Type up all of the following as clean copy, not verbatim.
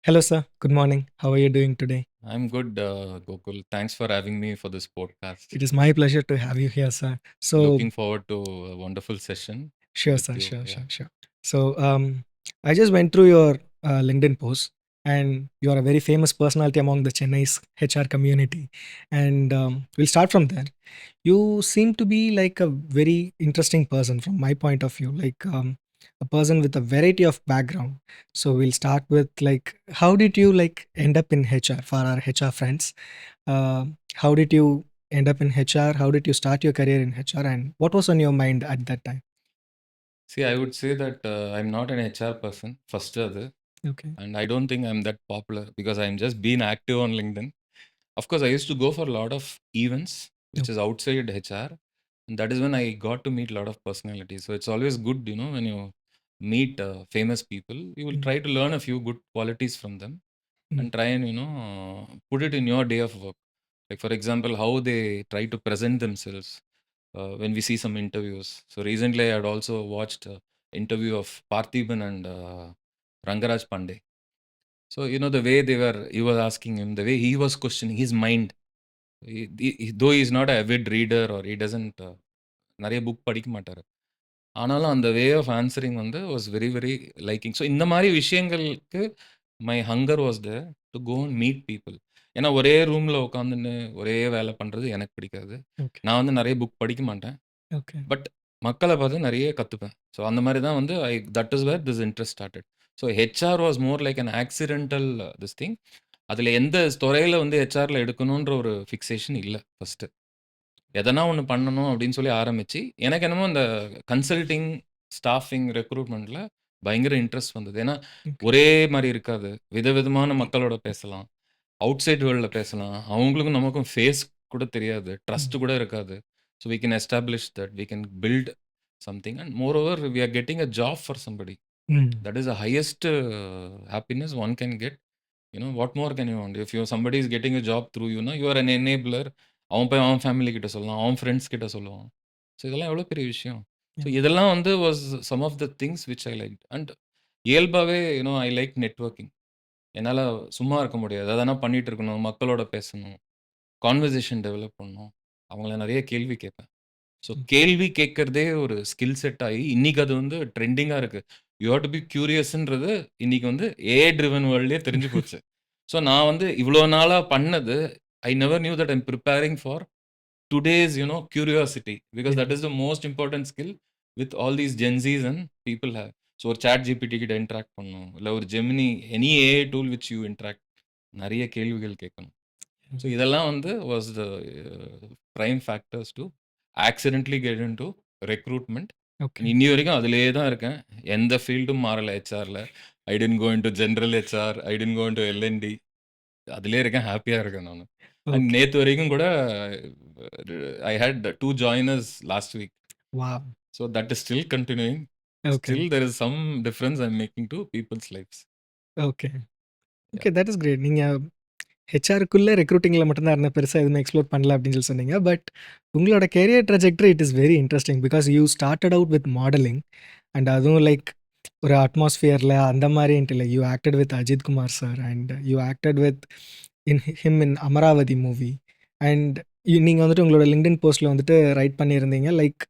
Hello, sir. Good morning. How are you doing today? I'm good, Gokul. Thanks for having me for this podcast. It is my pleasure to have you here, sir. So, Looking forward to a wonderful session sure, with sir. you. Sure, Yeah. sure, sure. So, I just went through your LinkedIn post, and you are a very famous personality among the Chennai's HR community. And we'll start from there. You seem to be like a very interesting person from my point of view, like a person with a variety of background. So, we'll start with like, how did you like end up in HR for our HR friends? Uh, how did you end up in HR? How did you start your career in HR? And what was on your mind at that time? See, I would say that I'm not an HR person, first other, Okay. and I don't think I'm that popular because I'm just being active on LinkedIn. Of course, I used to go for a lot of events, which is Okay. outside HR, and that is when I got to meet a lot of personalities. So it's always good, when you meet famous people, you will Mm, try to learn a few good qualities from them mm, and try and put it in your day of work. Like for example, how they try to present themselves when we see some interviews. So recently, I had also watched interview of Parthiban and Rangaraj Pandey. So the way he was asking him, the way he was questioning his mind. Though he is not a avid reader or he doesn't நிறைய book படிக்க மாட்டாரு. ஆனாலும் அந்த way of answering was very very liking. So இந்த மாதிரி விஷயங்களுக்கு my hunger was there to go and meet people. ஏன்னா ஒரே ரூமில் உட்காந்துன்னு ஒரே வேலை பண்ணுறது எனக்கு பிடிக்காது. okay. நான் நிறைய புக் படிக்க மாட்டேன். Okay. பட் மக்கள பார்த்து நிறைய கத்துப்பேன். ஸோ அந்த மாரி தான் that is where this interest started. So HR was more like an accidental this thing. அதில எந்த துறையில ஹெச்ஆர்ல எடுக்கணுன்ற ஒரு ஃபிக்சேஷன் இல்ல ஃபர்ஸ்ட்டு. எதனா ஒண்ணு பண்ணணும் அப்படின்னு சொல்லி ஆரம்பிச்சு, எனக்கு என்னமோ இந்த கன்சல்டிங், ஸ்டாஃபிங், ரெக்ரூட்மெண்ட்ல பயங்கர இன்ட்ரெஸ்ட் வந்தது. ஏன்னா, Okay. ஒரே மாரி இருக்காது. விதவிதமான மக்களோட பேசலாம். அவுட் சைட் வேர்ல்ட்ல பேசலாம். அவங்களுக்கும் நமக்கும் ஃபேஸ் கூட தெரியாது. Mm, ட்ரஸ்ட் கூட இருக்காது. So we can establish that. We can build something and moreover we are getting a job for somebody. mm, that is the highest happiness one can get. What more can you want? If somebody is getting a job through you are an enabler. அவன் போய் அவன் family கிட்ட சொல்லலாம். அவன் friends கிட்ட சொல்லுவான். So இதெல்லாம் எவ்வளோ பெரிய விஷயம். So yeah. இதெல்லாம் was some of the things which I liked. And இயல்பாவே ஐ லைக் நெட்வொர்க்கிங். என்னால சும்மா இருக்க முடியாது. எதனா பண்ணிட்டு இருக்கணும். மக்களோட பேசணும். கான்வர்சேஷன் டெவலப் பண்ணணும். அவங்கள நெறைய கேள்வி கேட்பேன். ஸோ Mm, கேள்வி கேட்கிறதே ஒரு ஸ்கில் செட் ஆயி, இன்னைக்கு அது ட்ரெண்டிங்கா இருக்கு. யூ ஹேவ் டூ பி கியூரியஸ்ன்றது இன்னைக்கு ஏஐ ட்ரிவன் வேர்ல்ட்லயே தெரிஞ்சு போச்சு. ஸோ நான் இவ்ளோ நாளா பண்ணது, I never knew that I am preparing for today's curiosity. Because yeah. That is the most important skill with all these Gen Zs and people have. So ஒரு ChatGPT கிட்ட interact பண்ணணும். இல்ல ஒரு Gemini, any AI tool which you interact, நெறைய கேள்விகள் கேட்கணும். So Mm, இதெல்லாம் was the prime factors to accidentally get into recruitment. okay. இன்னி வரைக்கும் அதிலேயே தான் இருக்கேன். எந்த ஃபீல்டும் மாறல ஹெச்ஆர்ல. ஐ didn't go into general HR. I didn't go into L and D. அதிலேயே இருக்கேன். ஹேப்பியா இருக்கேன் நானு. And Okay. நேத்து வரைக்கும் கூட I had 2 joiners last week. Wow. So that is still continuing. Okay. Still there is some difference I am making to people's lifes. Okay. Yeah. Okay. That is great. நீங்க ஹெச்ஆருக்குள்ள ரெக்ரூட்டிங்ல மட்டும் தான் இருந்தேன். பெருசா எதுவுமே explore பண்ணல அப்படின்னு சொல்லி சொன்னீங்க. பட் உங்களோட career trajectory it is very interesting because you started out with modelling and அதுவும் லைக் ஒரு அட்மாஸ்ஃபியர்ல அந்த மாரின்ட்டு இல்ல. You acted with Ajith Kumar sir and you acted with in Amaravathi movie and நீங்க வந்துட்டு உங்களோட லிங்க்டின் போஸ்ட்ல வந்துட்டு ரைட் பண்ணியிருந்தீங்க like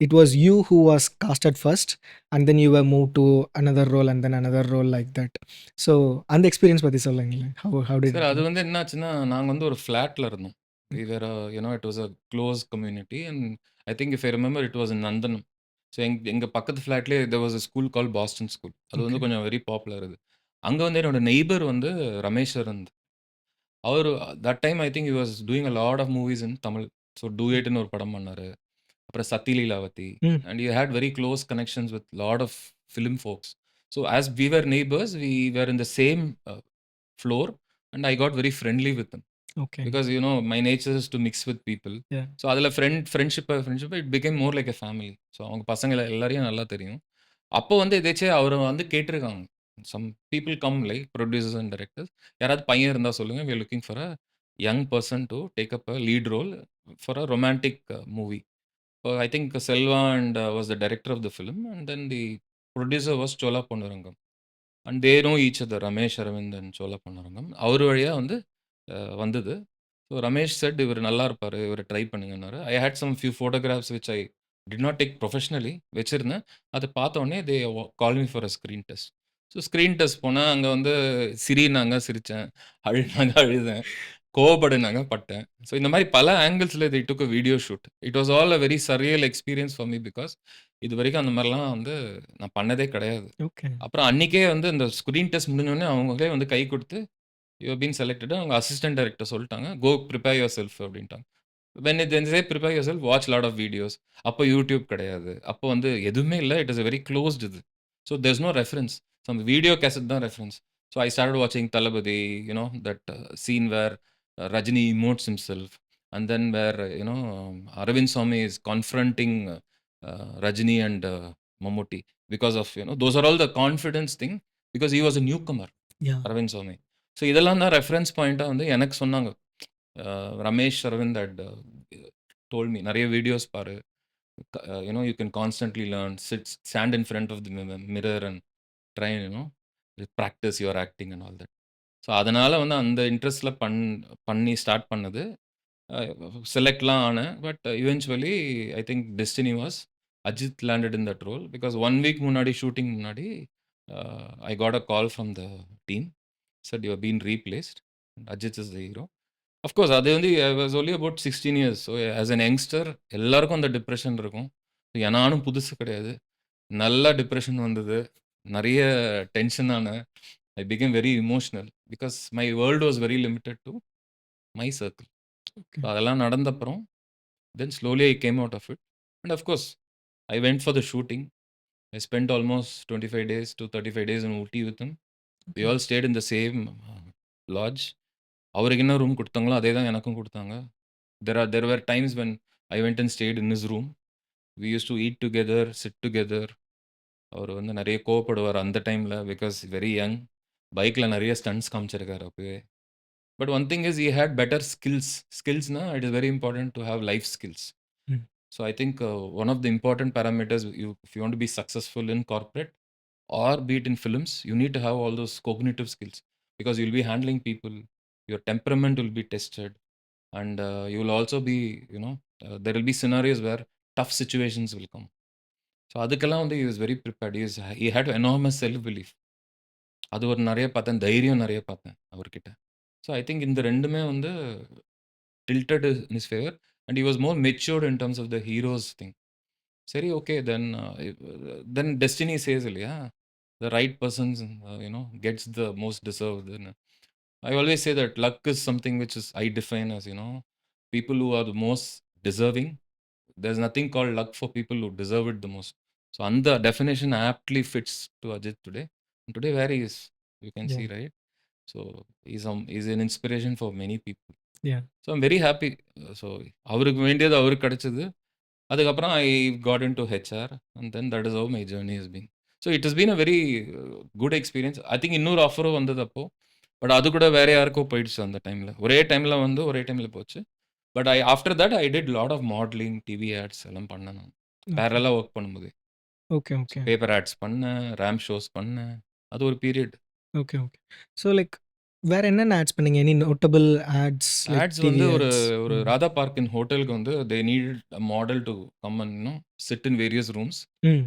it was you who was casted first and then you were move to another role and then another role like that. So அந்த experience பத்தி சொல்லுங்களேன். How did sir it அது கோ? என்னாச்சுன்னா, நாங்க ஒரு ஃப்ளாட்ல இருந்தோம். We were it was a close community and I think if I remember it was in Nandanam. So எங்க பக்கத்து ஃப்ளாட்லயே there was a school called Boston school. அது ஓகே. கொஞ்சம் வெரி பாப்புலர் அது. அங்க என்னோட நெய்பர் ரமேஸ்வரன். அவரு that time I think he was doing a lot of movies in Tamil. So டூயட்ன்னு ஒரு படம் பண்ணாரு. அப்புறம் சத்தி லீலாவதி. ம். And he had very close connections with lot of film folks. So as we were neighbours, we were in the same floor and I got very friendly with him. Okay. Because my nature is to mix with people. Yeah! So அதில friendship it became more like a family. So அவங்க பசங்கள எல்லாரையும் நல்லா தெரியும். அப்போ எதேர்ச்சியா அவர கேட்டிருக்காங்க. Some people come like producers and directors. யாராவது பையன் இருந்தா சொல்லுங்க. We are looking for a young person to take up a lead role for a romantic movie. I think Selva and was the director of the film and then the producer was Chola Ponnurangam. And they know each other. Ramesh Aravind and Cholaponnurangam. அவர் வழியா வந்து வந்தது. So Ramesh set இவர் நல்லா இருப்பாரு. இவர try பண்ணுங்கன்னாரு. I had some few photographs which I did not take professionally வச்சிருந்தேன். அத பார்த்த உடனே they call me for a screen test. So screen test போனா, அங்க வந்து சிரின்னாங்க சிரிச்சேன். அழுனாங்க அழுதேன். கோவப்படுனாங்க பட்டேன். ஸோ இந்த மாரி பல ஆங்கிள்ஸ்ல they took a video shoot. It was all a very surreal experience for me because இதுவரைக்கும் அந்த மாரிலாம் வந்து நான் பண்ணதே கிடையாது. ஓகே. அப்புறம் அன்னைக்கே வந்து அந்த ஸ்க்ரீன் டெஸ்ட் முடிஞ்சோனே அவங்களே வந்து கை குடுத்து, "யூ ஹேவ் பீன் செலக்டட்." அவங்க அசிஸ்டன்ட் டைரக்டர் சொல்ட்டாங்க. "கோ பிரிப்பேர் யுவர் செல்ஃப்" அப்படின்ட்டாங்க. When then say prepare yourself, watch lot of videos. அப்போ யூடியூப் கிடையாது. அப்போ வந்து எதுவுமே இல்ல. It is a very closed இது. So there is no reference. So அந்த வீடியோ கேசெட் தான் ரெஃபரன்ஸ். ஸோ ஐ ஸ்டார்ட்டட் வாட்சிங் Thalapathi, that scene where Rajini emotes himself, and then where Arvind Swamy is confronting Rajini and Mammootty because of those are all the confidence thing because he was a newcomer, yeah! Arvind Swamy. So இதெல்லாம் தான் reference பாயிண்ட்டா வந்து எனக்கு சொன்னாங்க. Ramesh Aravind had told me நெறைய videos பாரு. You can constantly learn. Stand in front of the mirror and try and practice your acting and all that. So அதனால வந்து அந்த இன்ட்ரெஸ்ட்ல பண்ணி ஸ்டார்ட் பண்ணது. அ செலக்ட்லாம் ஆனேன். But eventually I think destiny was Ajith landed in that role. Because 1 week முன்னாடி shooting முன்னாடி I got a call from the team. Said you have been replaced. Ajith is the hero. Of course அது வந்து I was only about 16 years. So as an youngster எல்லாருக்கும் அந்த depression இருக்கும். நானும் புதுசு கிடையாது. நல்லா டிப்ரஷன் வந்தது. நெறைய டென்ஷன் ஆனேன். I became very emotional. Because my world was very limited to my circle. Okay. அதெல்லாம் நடந்தப்புறம் then slowly I came out of it. And of course I went for the shooting. I spent almost 25 days to 35 days in Ooty with him. We okay. All stayed in the same lodge. அவருக்கு என்ன room குடுத்தாங்களோ, அதே தான் எனக்கும் குடுத்தாங்க. There were times when I went and stayed in his room. We used to eat together, sit together. அவரு வந்து நெறைய கோவப்படுவாரு அந்த டைம்ல. Because very young. பைக்ல நெறைய ஸ்டண்ட்ஸ் காமிச்சிருக்காரு அப்பவே. But one thing is he had better skills. ஸ்கில்ஸ்னா it is very important to have life skills. Hmm. So I think one of the important parameters if you want to be successful in corporate or be it in films, you need to have all those cognitive skills because you'll be handling people, your temperament will be tested, and you will also be, there will be scenarios where tough situations will come. So அதுக்கெல்லாம் வந்து he was very prepared. He had enormous self belief. அது ஒரு நெறைய பார்த்தேன். தைரியம் நெறைய பார்த்தேன் அவர்கிட்ட. ஸோ ஐ திங்க் இந்த 2மே வந்து tilted in his favor, and he was more matured in terms of the heroes thing. சரி, ஓகே. தென் டெஸ்டினி சேஸ் இல்லையா? The right persons gets the most டிசர்வ்டுன்னு. I always say that luck is something which is I define as, people who are the most deserving. There's nothing called luck for people who deserve it the most. So, and the definition aptly fits to Ajit today. And today, where he is, you can see, yeah! right? So, he's an inspiration for many people. Yeah! So, I'm very happy. So, அவருக்கு வேண்டியது அவருக்கு கிடைச்சது. அதுக்கப்புறம் I got into HR and then that is how my journey has been. So it has been a very good experience. I think இன்னொரு ஆஃபரும் வந்தது அப்போ. But அது கூட வேற யாருக்கோ போயிடுச்சு அந்த டைம்ல. ஒரே டைம்ல வந்து ஒரே டைம்ல போச்சு. But after that I did lot of modelling, TV ads எல்லாம் பண்ணேன் நான். ஓகே. பேரலா ஒர்க் பண்ணும்போது. Okay, so okay. Paper ads பண்ணேன், ரேம்ப் ஷோஸ் பண்ணேன். அது ஒரு period. Okay, okay. So like வேற என்னென்ன ஆட்ஸ் பண்ணீங்க? Any notable ads like ads TV வந்து ஒரு ஆட்ஸ்? ஒரு ம். ராதா பார்க்கின் ஹோட்டலுக்கு வந்து they needed a model to come and sit in various rooms. Hmm.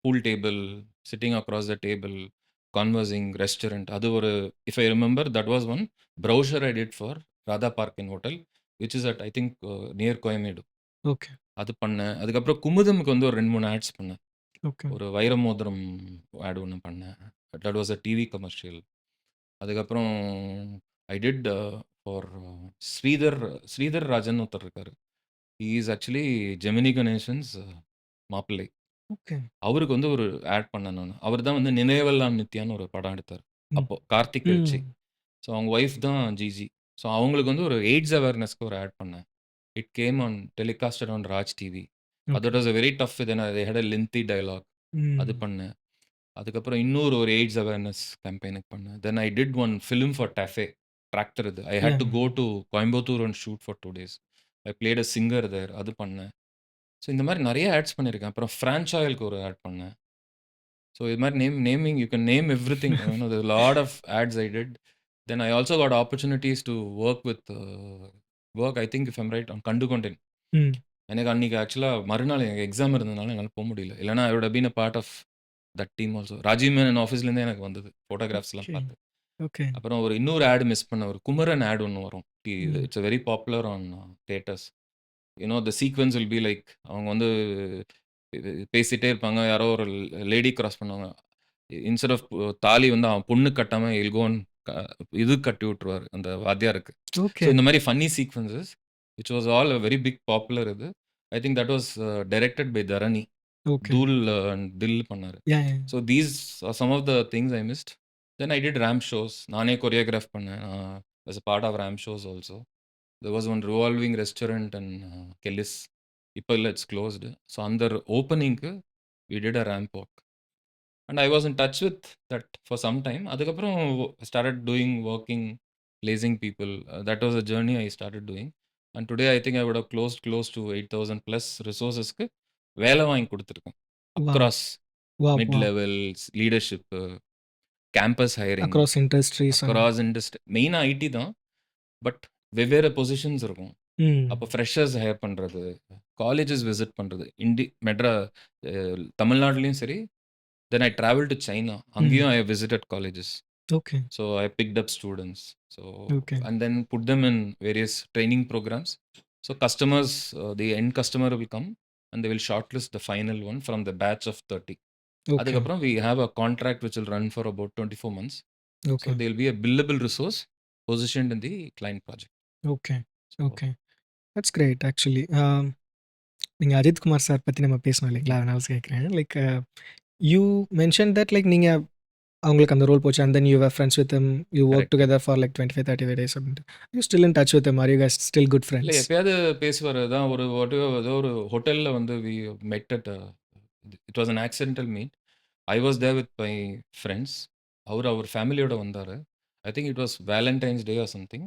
Pool table, sitting across the table, conversing, restaurant. அது ஒரு if I remember that was one brochure I did for Radha Park in hotel, which is at I think near Coimbatore. Okay, அது பண்ணேன். அதுக்கப்புறம் குமுதம்க்கு வந்து ஒரு 2, 3 ads பண்ணேன். Okay, ஒரு வைர மோதிரம் ஆட் ஒண்ணு பண்ணேன். That was a TV commercial. அதுக்கப்புறம் I did for Sridhar Sridhar Rajan ஒருத்தர் இருக்காரு. He is actually Gemini Ganesan's மாப்பிள்ளை. ஓகே. அவருக்கு வந்து ஒரு ஆட் பண்ணேன் நானு. அவர் தான் வந்து நினைவெல்லாம் நித்யான்னு ஒரு படம் எடுத்தாரு. ம். அப்போ கார்த்திக் வச்சு. ம். ஸோ அவங்க ஒய்ஃப் தான் ஜிஜி. ஸோ அவங்களுக்கு வந்து ஒரு எய்ட்ஸ் அவேர்னஸ்க்கு ஒரு ஆட் பண்ணேன். It came on telecasted on Raj TV. Okay. That was a very tough they had a lengthy dialogue. அது ம். பண்ணேன். அதுக்கப்புறம் இன்னொரு ஒரு எய்ட்ஸ் அவேர்னஸ் கேம்பெயினுக்கு பண்ணேன். Then I did one film for TAFE. Tractor இது. I had yeah! To go to Coimbatore and shoot for 2 days. I played a singer there. அது பண்ணேன். ஸோ இந்த மாரி நெறைய ஆட்ஸ் பண்ணியிருக்கேன். அப்புறம் ஃபிரான்ச் ஆயிலுக்கு ஒரு ஆட் பண்ணேன். So இது மாரி naming you can name everything. There's a lot of ads I did. Then I also got opportunities to work with work I think if I'm right on Kandu content. ம். எனக்கு அன்னைக்கு ஆக்சுவலா மறுநாள் எனக்கு exam இருந்ததுனால என்னால முடியல. இல்லன்னா I would have been a part of that team also. Rajiv Menon ஆஃபீஸ்லேருந்தே எனக்கு வந்தது. ஃபோட்டோகிராஃப்ஸ்லாம் ஓகே. பார்த்து. ஓகே. அப்புறம் ஒரு இன்னொரு ஆட் மிஸ் பண்ணேன். ஒரு குமரன் ஆட் ஒண்ணு வரும். ம். It's very popular on theatres. The sequence will be like அவங்க வந்து பேசிட்டே இருப்பாங்க. யாரோ ஒரு லேடி கிராஸ் பண்ணுவாங்க. இன்ஸ்டெட் ஆஃப் தாலி வந்து அவன் பொண்ணுக்கு கட்டாம ஹில் கோ அண்ட் இது கட்டி விட்டுருவாரு அந்த வாத்தியாருக்கு. So okay. இந்த மாரி funny sequences which was all very big popular இது. I think that was directed by Dharani. Okay. Dhool and Dhill பண்ணாரு. Yeah! Yeah! So these are some of the things I missed. Then I did ramp shows. நானே choreograph பண்ணேன். As a part of ramp shows also. There was one revolving restaurant and Kelly's. இப்ப இல்ல it's closed. So அந்த ஓப்பனிங்க்கு we did a ramp walk. And I was in touch with that for some time. அதுக்கப்புறம் started doing working, placing people. That was a journey I started doing. And today I think I would have close to 8,000 plus ரிசோர்ஸஸ்க்கு வேலை வாங்கி குடுத்துருக்கேன். Wow! Across wow! Mid wow! Levels, leadership, campus hiring, across industries and across industry. மெயினா IT தான். But வெவ்வேறு positions இருக்கும். அப்போ hmm. Freshers hire பண்றது, காலேஜஸ் விசிட் பண்றது. அ தமிழ்நாட்டிலயும் சரி, then I travel to China. Hmm. அங்கேயும் I visited colleges. Okay. So I picked up students. So okay. And then put them in various training programmes. So customers the end customer will come and they will shortlist the final one from the batch of 30. Okay. அதுக்கப்புறம் we have a contract which will run for about 24 months. So okay. They will be a billable resource positioned in the client project. Okay. So okay. That's great actually. நீங்க Ajith Kumar sir பத்தி நம்ம பேசணும் இல்லைங்களா? அதனால கேட்கிறேன். Like you mention that like நீங்க அவங்களுக்கு அந்த ரோல் போச்சு. And then you were friends with him. You work correct. Together for like 25, 30 days அப்படின்ட்டு. You still in touch with him? Are you guys still good இல்ல friends? எப்பயாவது பேசுவாரு. அதான் ஒரு ஏதோ ஒரு ஹோட்டல்ல வந்து we met at it was an accidental meet. I was there with my friends. அவர் ஃபேமிலியோட வந்தாரு. I think it was Valentine's day or something.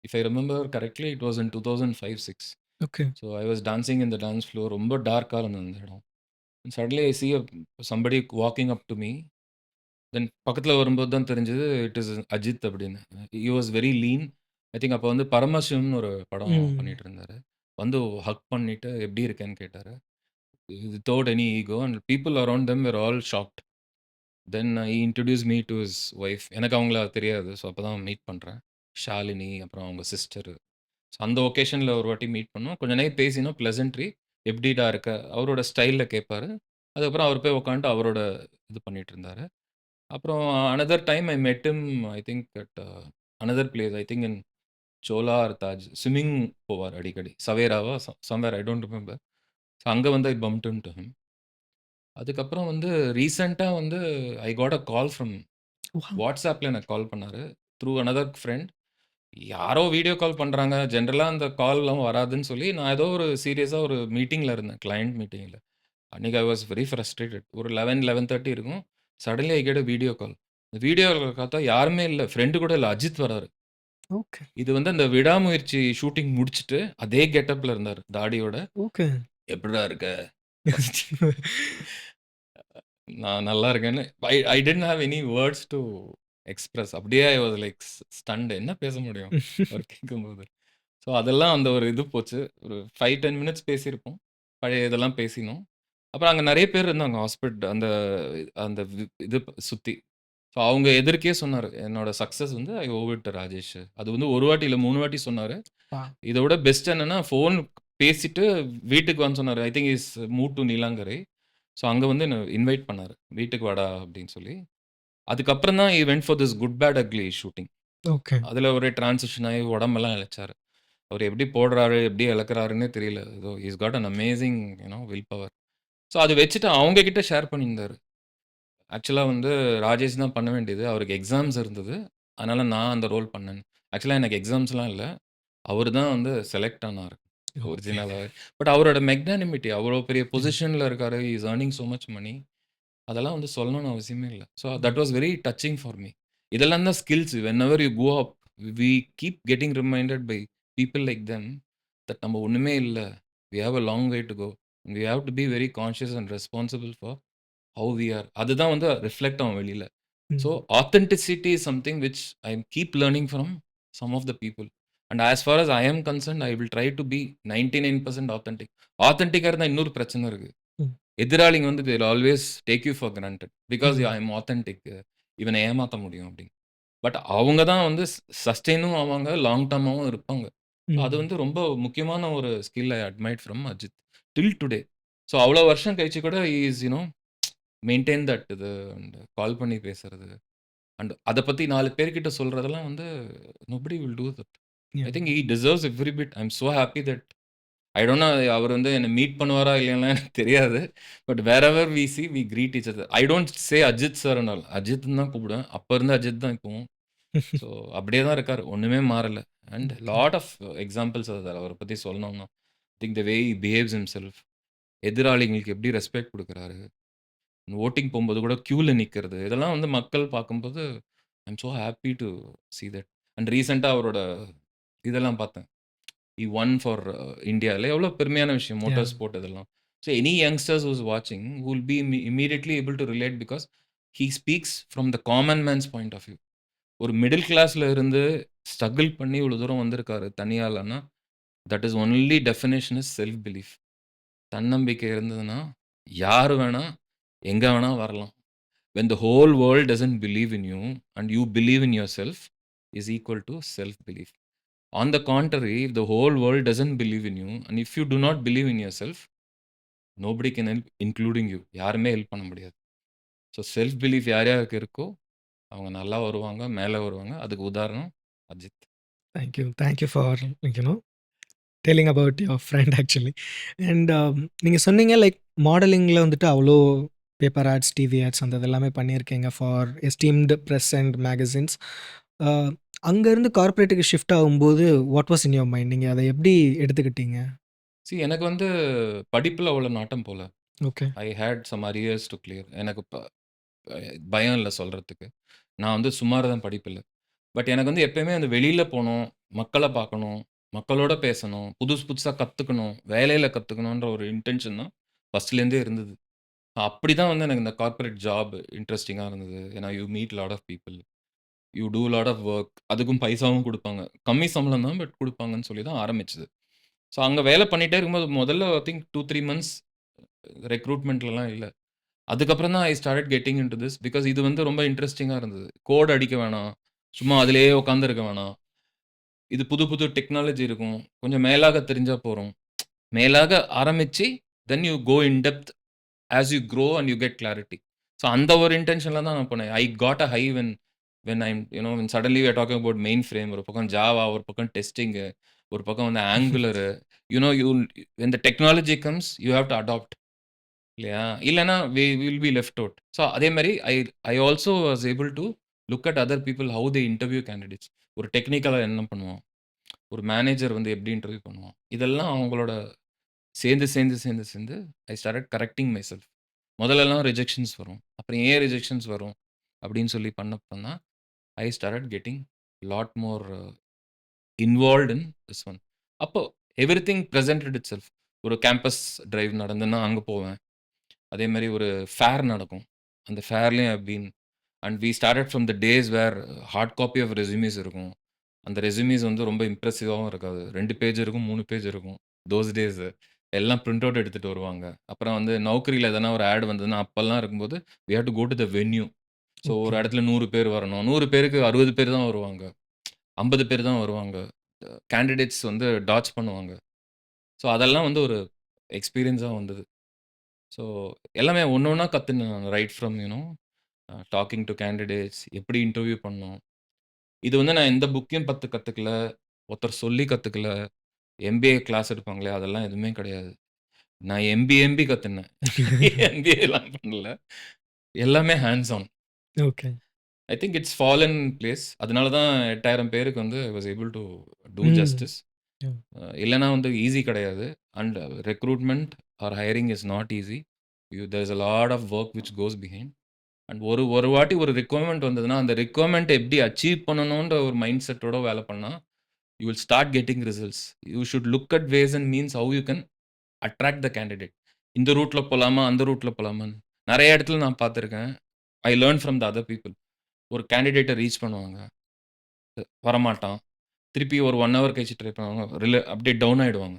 If I remember correctly it was in 2005, 6. Okay. So I was dancing in the dance floor. ரொம்ப டார்க்கா இருந்தது அந்த இடம். Suddenly I see somebody walking up to me. Then பக்கத்துல வரும்போது தான் தெரிஞ்சது it is Ajith அப்படின்னு. He was very lean. I think அப்போ வந்து பரமசிவம்னு ஒரு படம் ம். பண்ணிட்டு இருந்தாரு. வந்து ஹக் பண்ணிட்டு எப்படி இருக்கேன்னு கேட்டாரு. Without any ego and people around them were all shocked. Then he introduce me to his wife. எனக்கு அவங்கள தெரியாது. ஸோ அப்போ தான் மீட் பண்றேன். ஷாலினி, அப்புறம் அவங்க சிஸ்டர். ஸோ அந்த ஒகேஷன்ல ஒரு வாட்டி மீட் பண்ணோம். கொஞ்ச நேரம் பேசினோம். பிளசன்ட்ரி. எப்படிடா இருக்க? அவரோட ஸ்டைல்ல கேட்பாரு. அதுக்கப்புறம் அவர் போய் உட்காந்துட்டு அவரோட இது பண்ணிட்டு இருந்தாரு. அப்புறம் another time I met him I think at another place I think in Chola or Taj. Swimming போவார் அடிக்கடி. சவேராவா somewhere I don't remember. So அங்க வந்து ஐ பம்ப்ட் இன்டு ஹிம். அதுக்கப்புறம் வந்து ரீசென்ட்டா வந்து I got a call from wow! WhatsAppல எனக்கு கால் பண்ணாரு. Through another friend. யாரோ வீடியோ கால் பண்றாங்க. ஜெனரலா அந்த கால்லாம் வராதுன்னு சொல்லி, நான் ஏதோ ஒரு சீரியஸா ஒரு மீட்டிங்ல இருந்தேன். கிளையன்ட் மீட்டிங்ல. அன்னைக்கு ஐ வாஸ் வெரி ஃப்ரஸ்ட்ரேட்டட். ஒரு 11, 11:30 இருக்கும். சடன்லி ஐ கெட் அ வீடியோ கால். வீடியோ கால் பார்த்தா யாருமே இல்ல. ஃப்ரெண்ட் கூட இல்ல. அஜித் வராரு. ஓகே. இது வந்து அந்த விடாமுயற்சி ஷூட்டிங் முடிச்சுட்டு, அதே கெட்டப்ல இருந்தாரு. தாடியோட. ஓகே. "எப்புட்றா இருக்க?" ஃபர்ஸ்ட் நான் நல்லா இருக்கேன்னு I didn't have any words to express. அப்படியே ஐ வாஸ் லைக் ஸ்டன்ட். என்ன பேச முடியும்? அவர் கேட்கும்போது. ஸோ அதெல்லாம் அந்த ஒரு இது போச்சு. ஒரு 5, 10 மினிட்ஸ் பேசியிருப்போம். பழைய இதெல்லாம் பேசினோம். அப்புறம் அங்க நெறைய பேர் இருந்தாங்க அந்த அந்த இது சுத்தி. ஸோ அவங்க எதிர்க்கயே சொன்னாரு. என்னோட சக்சஸ் வந்து ஐ ஓவ் இட் டு ராஜேஷ். அது வந்து 1 வாட்டி இல்ல 3 வாட்டி சொன்னாரு. வாவ்! இத விட பெஸ்ட் என்னன்னா, ஃபோன் பேசிட்டு வீட்டுக்கு வான்னு சொன்னாரு. I think is move to Neelankarai. So அங்க வந்து என்ன இன்வைட் பண்ணாரு. வீட்டுக்கு வாடா அப்படின்னு சொல்லி. அதுக்கப்புறம் தான் he went for this good bad ugly shooting. Okay. அதுல ஒரே டிரான்சிஷன் ஆயி உடம்பெல்லாம் இளச்சாரு. அவரு எப்படி போடுறாரு, எப்படி இளக்குறாருன்னே தெரியல. ஏதோ he has got an amazing will power. So அத வச்சுட்டு அவங்க கிட்ட ஷேர் பண்ணியிருந்தாரு. ஆக்சுவலா வந்து ராஜேஷ் தான் பண்ண வேண்டியது. அவருக்கு எக்ஸாம்ஸ் இருந்தது. அதனால நான் அந்த ரோல் பண்ணேன். ஆக்சுவலா எனக்கு எக்ஸாம்ஸ்லாம் இல்ல. அவரு தான் வந்து செலக்ட் ஆனாரு. ஓகே. ஒரிஜினலாவே. பட் அவரோட மெக்னானிமிட்டி அவ்ளோ பெரிய ம். பொசிஷன்ல இருக்காரு. He is earning so much money. அதெல்லாம் வந்து சொல்லணும்னு அவசியமே இல்ல. So hmm. That was very touching for me. இதெல்லாம் தான் skills. Whenever you go up, we keep getting reminded by people like them that நம்ம ஒண்ணுமே இல்ல. We have a long way to go. We have to be very conscious and responsible for how we are. அதுதான் வந்து reflect ஆகும் வெளியில. So hmm. Authenticity is something which I keep learning from some of the people. And as far as I am concerned I will try to be 99% authentic. ஆத்தென்டிக்கா இருந்தா இன்னொரு பிரச்சனை இருக்கு. Hmm. எதிராளிங்க வந்து they will always take you for granted. Because I hmm. Am authentic. இவன ஏமாத்த முடியும் அப்படின்னு. பட் அவங்க தான் வந்து சஸ்டெயினும் ஆவாங்க, லாங் டர்மாவும் இருப்பாங்க. ஸோ அது ம். வந்து ரொம்ப முக்கியமான ஒரு skill I admired from Ajith till today. So அவ்வளோ வருஷம் கழிச்சு கூட ஹி இஸ் மெயின்டெயின் தட் இது அண்ட் கால் பண்ணி பேசுறது. அண்ட் அத பத்தி 4 பேர்கிட்ட சொல்றதெல்லாம் வந்து nobody will do that. I yeah! Think he deserves every bit. I am so happy that I don't know அவர் வந்து என்ன மீட் பண்ணுவாரா இல்லையான்லாம் எனக்கு தெரியாது. But wherever we see we greet each other. I don't say Ajith sir and all. அஜித்ன்னு தான் கூப்பிடுவேன். அப்ப இருந்த அஜித் தான் இப்பவும். ஸோ அப்படியே தான் இருக்காரு. ஒண்ணுமே மாறல. And okay. Lot of examples அவர பத்தி சொல்லணும்னா, I think the way he behaves himself. எதிராளிங்களுக்கு எப்படி ரெஸ்பெக்ட் குடுக்குறாரு. வோட்டிங் போம்போது கூட கியூல நிக்கிறது. இதெல்லாம் வந்து மக்கள் பார்க்கும்போது, I am so happy to see that. And ரீசென்ட்டா அவரோட இதெல்லாம் பார்த்தேன். ஹி ஒன் ஃபார் இண்டியால எவ்வளோ பெருமையான விஷயம். Motor yeah! ஸ்போர்ட் இதெல்லாம். ஸோ எனி யங்ஸ்டர்ஸ் ஹூஸ் வாட்சிங் will be immediately able to relate because he speaks from the common man's point of view. ஒரு மிடில் கிளாஸ்ல இருந்து ஸ்ட்ரகிள் பண்ணி இவ்வளோ தூரம் வந்திருக்காரு தனியாளன்னா, that is only definition is self belief. தன்னம்பிக்கை இருந்ததுன்னா, யாரு வேணா, எங்க வேணா வரலாம். When the whole world doesn't believe in you and you believe in yourself is equal to self belief. On the contrary, if the whole world doesn't believe in you and if you do not believe in yourself, nobody can help, including you. யாருமே help பண்ண முடியாது. So self belief யார் யாருக்கு இருக்கோ, அவங்க நல்லா வருவாங்க, மேல வருவாங்க. அதுக்கு உதாரணம் Ajith. Thank you. Thank you for you no telling about your friend actually. And நீங்க சொன்னீங்க லைக் மாடலிங்கில வந்துட்டு அவ்வளோ பேப்பர் ஆட்ஸ், டிவி ஆட்ஸ் அந்த இது எல்லாமே பண்ணியிருக்கீங்க for esteemed press and magazines. அ அங்கருந்து கார்ப்பரேட்டுக்கு ஷிஃப்ட் ஆகும்போது what was in your mind? நீங்க அத எப்படி எடுத்துக்கிட்டீங்க? எனக்கு வந்து படிப்புல அவ்வளோ நாட்டம் போல. Okay. I had some arrears to clear. எனக்கு பயம் இல்ல சொல்றதுக்கு. நான் வந்து சுமார் தான் படிப்பில. பட் எனக்கு வந்து எப்பயுமே அந்த வெளியில போணும், மக்கள பார்க்கணும், மக்களோட பேசணும், புதுசு புதுசா கத்துக்கணும், வேலையில கத்துக்கணுன்ற ஒரு இன்டென்ஷன் தான் ஃபர்ஸ்ட்லேருந்தே இருந்தது. அப்படிதான் வந்து எனக்கு இந்த கார்ப்பரேட் ஜாப் இன்ட்ரஸ்டிங்கா இருந்தது. ஏன்னா you meet lot of people. You do lot of work. அதுக்கும் பைசாவும் குடுப்பாங்க. கம்மி சம்பளம் தான் பட் குடுப்பாங்கன்னு சொல்லி தான் ஆரம்பிச்சது. ஸோ அங்க வேலை பண்ணிட்டே இருக்கும்போது முதல்ல ஐ திங்க் 2, 3 மந்த்ஸ் ரெக்ரூட்மெண்ட்லலாம் இல்ல. அதுக்கப்புறம் தான் I started getting into this. Because இது வந்து ரொம்ப இன்ட்ரஸ்டிங்கா இருந்தது. கோட் அடிக்க வேணாம். சும்மா அதிலேயே உட்கார்ந்திருக்க வேணாம். இது புது புது டெக்னாலஜி இருக்கும். கொஞ்சம் மேலாக தெரிஞ்சா போரும். மேலாக ஆரம்பிச்சு, then you go in depth as you grow and you get clarity. So அந்த ஒரு இன்டென்ஷன்ல தான் நான் போனேன். I got a high when I'm when suddenly we are talking about mainframe. ஒரு பக்கம் ஜாவா, ஒரு பக்கம் டெஸ்டிங்கு, ஒரு பக்கம் வந்து Angular. You when the technology comes you have to adapt. இல்லையா? இல்லன்னா will be left out. So அதே மாரி I I also was able two look at other people how they interview candidates. ஒரு டெக்னிக்கலா என்ன பண்ணுவான்? ஒரு மேனேஜர் வந்து எப்படி இன்டர்வியூ பண்ணுவான்? இதெல்லாம் அவங்களோட சேர்ந்து I started correcting myself. முதல்லலாம் ரிஜெக்ஷன்ஸ் வரும். அப்புறம் ஏன் ரிஜெக்ஷன்ஸ் வரும்? அப்படின்னு சொல்லி பண்ணப்ப தான் I started getting lot more involved in this one. அப்போ எவ்ரிதிங் பிரசன்டட் இட்செல்ஃப். ஒரு கேம்பஸ் டிரைவ் நடந்ததுன்னா அங்க போவேன். அதே மாரி ஒரு ஃபேர் நடக்கும். அந்த ஃபேர்லயும் I have been and we started from the days where hard copy of resumes இருக்கும். அந்த ரெஸ்யூமீஸ் வந்து ரொம்ப இம்ப்ரெசிவாவும் இருக்காது. 2 பேஜ் இருக்கும், 3 பேஜ் இருக்கும். தோஸ் டேஸ் எல்லாம் பிரிண்ட் அவுட் எடுத்துட்டு வருவாங்க. அப்புறம் வந்து நௌக்கரில எதனா ஒரு ஆட் வந்ததுன்னா, அப்பல்லாம் இருக்கும்போது we have to go to the venue. So ஒரு ஓகே. இடத்துல 100 பேர் வரணும். 100 பேருக்கு 60 பேர் தான் வருவாங்க. 50 பேர் தான் வருவாங்க. கேண்டிடேட்ஸ் வந்து டாட்ஜ் பண்ணுவாங்க. ஸோ அதெல்லாம் வந்து ஒரு எக்ஸ்பீரியன்ஸா வந்தது. ஸோ எல்லாமே ஒண்ணு ஒண்ணா கத்துனேன் நான். Right from talking to candidates எப்படி இன்டர்வியூ பண்ணணும். இது வந்து நான் எந்த புக்கையும் பார்த்து கத்துக்கல. ஒருத்தர் சொல்லி கத்துக்கல. எம்பிஏ கிளாஸ் எடுப்பாங்களே அதெல்லாம் எதுவுமே கிடையாது. நான் எம்பி கத்துனேன். எம்பிஏலாம் பண்ணல. எல்லாமே hands on. Okay. I think it's fallen in place. அதனால தான் 8000 பேருக்கு வந்து I was able to do hmm. Justice. Hmm. இல்லன்னா வந்து ஈஸி கிடையாது. And recruitment or hiring is not easy. There is a lot of work which goes behind. And ஒரு ஒரு வாட்டி ஒரு ரிக்வயர்மென்ட் வந்ததுன்னா, அந்த ரிக்வயர்மென்ட்ட எப்படி அச்சீவ் பண்ணணுன்ற ஒரு மைண்ட் செட்டோட வேலை பண்ணா, you will start getting results. You should look at ways and means how you can attract the candidate. இந்த ரூட்ல போலாமா? அந்த ரூட்ல போலாமான்னு. நெறைய இடத்துல நான் பார்த்துருக்கேன். I learn from the other people. ஒரு கேண்டிடேட்ட ரீச் பண்ணுவாங்க. வரமாட்டான். திருப்பி ஒரு 1 ஹவர் கழிச்சு ட்ரை பண்ணுவாங்க. அப்படியே டவுன் ஆயிடுவாங்க.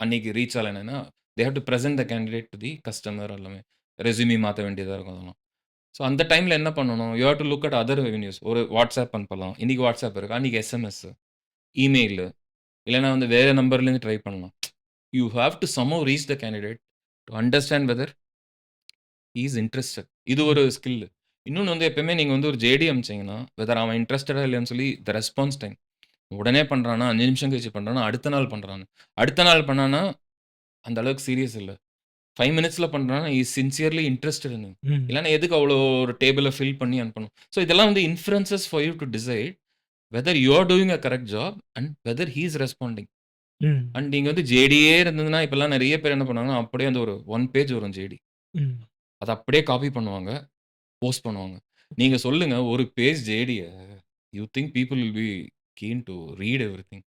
அன்னைக்கு ரீச் ஆகலைன்னா, they have to present the candidate to the customer எல்லாமே. ரெஸ்யூமி மாத்த வேண்டியதா இருக்கும் அதெல்லாம். ஸோ அந்த டைம்ல என்ன பண்ணணும்? You have to look at other venues. ஒரு WhatsApp அனுப்பலாம். இன்னைக்கு WhatsApp இருக்கு. அன்னைக்கு SMS, இமெயில் இல்லன்னா வந்து வேற நம்பர்லேருந்து ட்ரை பண்ணலாம். You have to somehow reach the candidate to understand whether he is interested. இது ம். ஒரு ஸ்கில். இன்னொன்னு வந்து எப்பவுமே நீங்க வந்து ஒரு ஜேடி அனுப்பிச்சீங்கன்னா, வெதர் அவன் இன்ட்ரஸ்டடா இல்லையான்னு சொல்லி த ரெஸ்பான்ஸ் டைம். உடனே பண்றானா, 5 நிமிஷம் கழிச்சு பண்றானா, அடுத்த நாள் பண்றானா. அடுத்த நாள் பண்ணானா, அந்த அளவுக்கு சீரியஸ் இல்ல. 5 மினிட்ஸ்ல பண்றானா, he is sincerely interested in you. ம். இல்லன்னா எதுக்கு அவ்வளோ ஒரு டேபிள ஃபில் பண்ணி அனுப்பணும். ஸோ இதெல்லாம் வந்து inferences for you to decide whether you are doing a correct job and whether he is responding. Hmm. And நீங்க வந்து ஜேடியே இருந்ததுன்னா, இப்பலாம் நெறைய பேர் என்ன பண்ணுவாங்கன்னா, அப்படியே அந்த ஒரு 1 பேஜ் வரும் ஜேடி. ம். அத அப்படியே காப்பி பண்ணுவாங்க. போஸ்ட் பண்ணுவாங்க. நீங்க சொல்லுங்க ஒரு பேஜ் ஜேடிய you think people will be keen to read everything.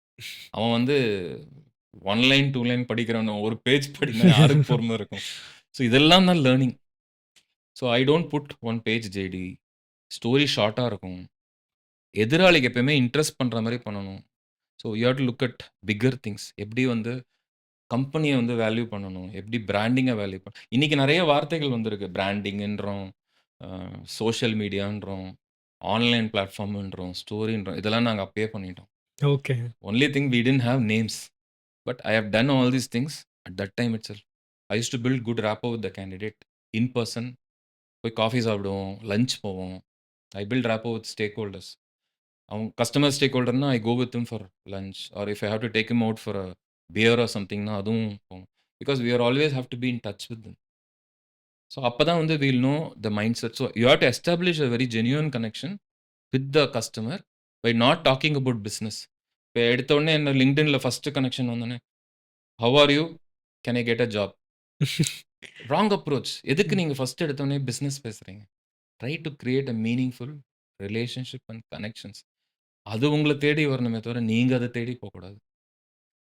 அவன் வந்து 1 லைன், 2 லைன் படிக்கிறவன ஒரு பேஜ் படின்னா யாருக்கு பொறும இருக்கும்? ஸோ இதெல்லாம் தான் learning. So I don't put 1 page JD. Story ஷார்ட்டா இருக்கும். எதிராளிக்கு எப்பவுமே இம்ப்ரெஸ் பண்ற மாரி பண்ணணும். So you have to look at bigger things. எப்படி வந்து கம்பெனிய வந்து வேல்யூ பண்ணணும். எப்படி பிராண்டிங்க வேல்யூ இன்னைக்கு நெறைய வார்த்தைகள் வந்திருக்கு. பிராண்டிங்ன்றோம், அ சோசியல் மீடியான்றோம், ஆன்லைன் பிளாட்ஃபார்ம்ன்றோம், ஸ்டோரின்றோம். இதெல்லாம் நாங்க அப்பயே பண்ணிட்டோம். Okay. Only thing we didn't have names. But I have done all these things at that time itself. I used to build good rapport with the candidate. In person போய் coffee சாப்பிடுவோம், lunch போவோம். I build rapport with stakeholders. அவங்க customer ஸ்டேக் ஹோல்டர்னா I go with him for lunch or if I have to take him out for a beer or சம்திங்னா அதுவும் போவோம். Because we are always have to be in touch with them. So அப்பதான் வந்து we will know the mindset. So you have to establish a very genuine connection with the customer by not talking about business. இப்போ எடுத்த உடனே என்ன லிங்க்டின்ல first connection வந்தோனே, how are you? Can I get a job? Wrong approach. எதுக்கு hmm. நீங்க first எடுத்தோனே business பேசுறீங்க? Try to create a meaningful relationship and connections. அது உங்கள தேடி வரணுமே தவிர, நீங்க அத தேடி போக்கூடாது.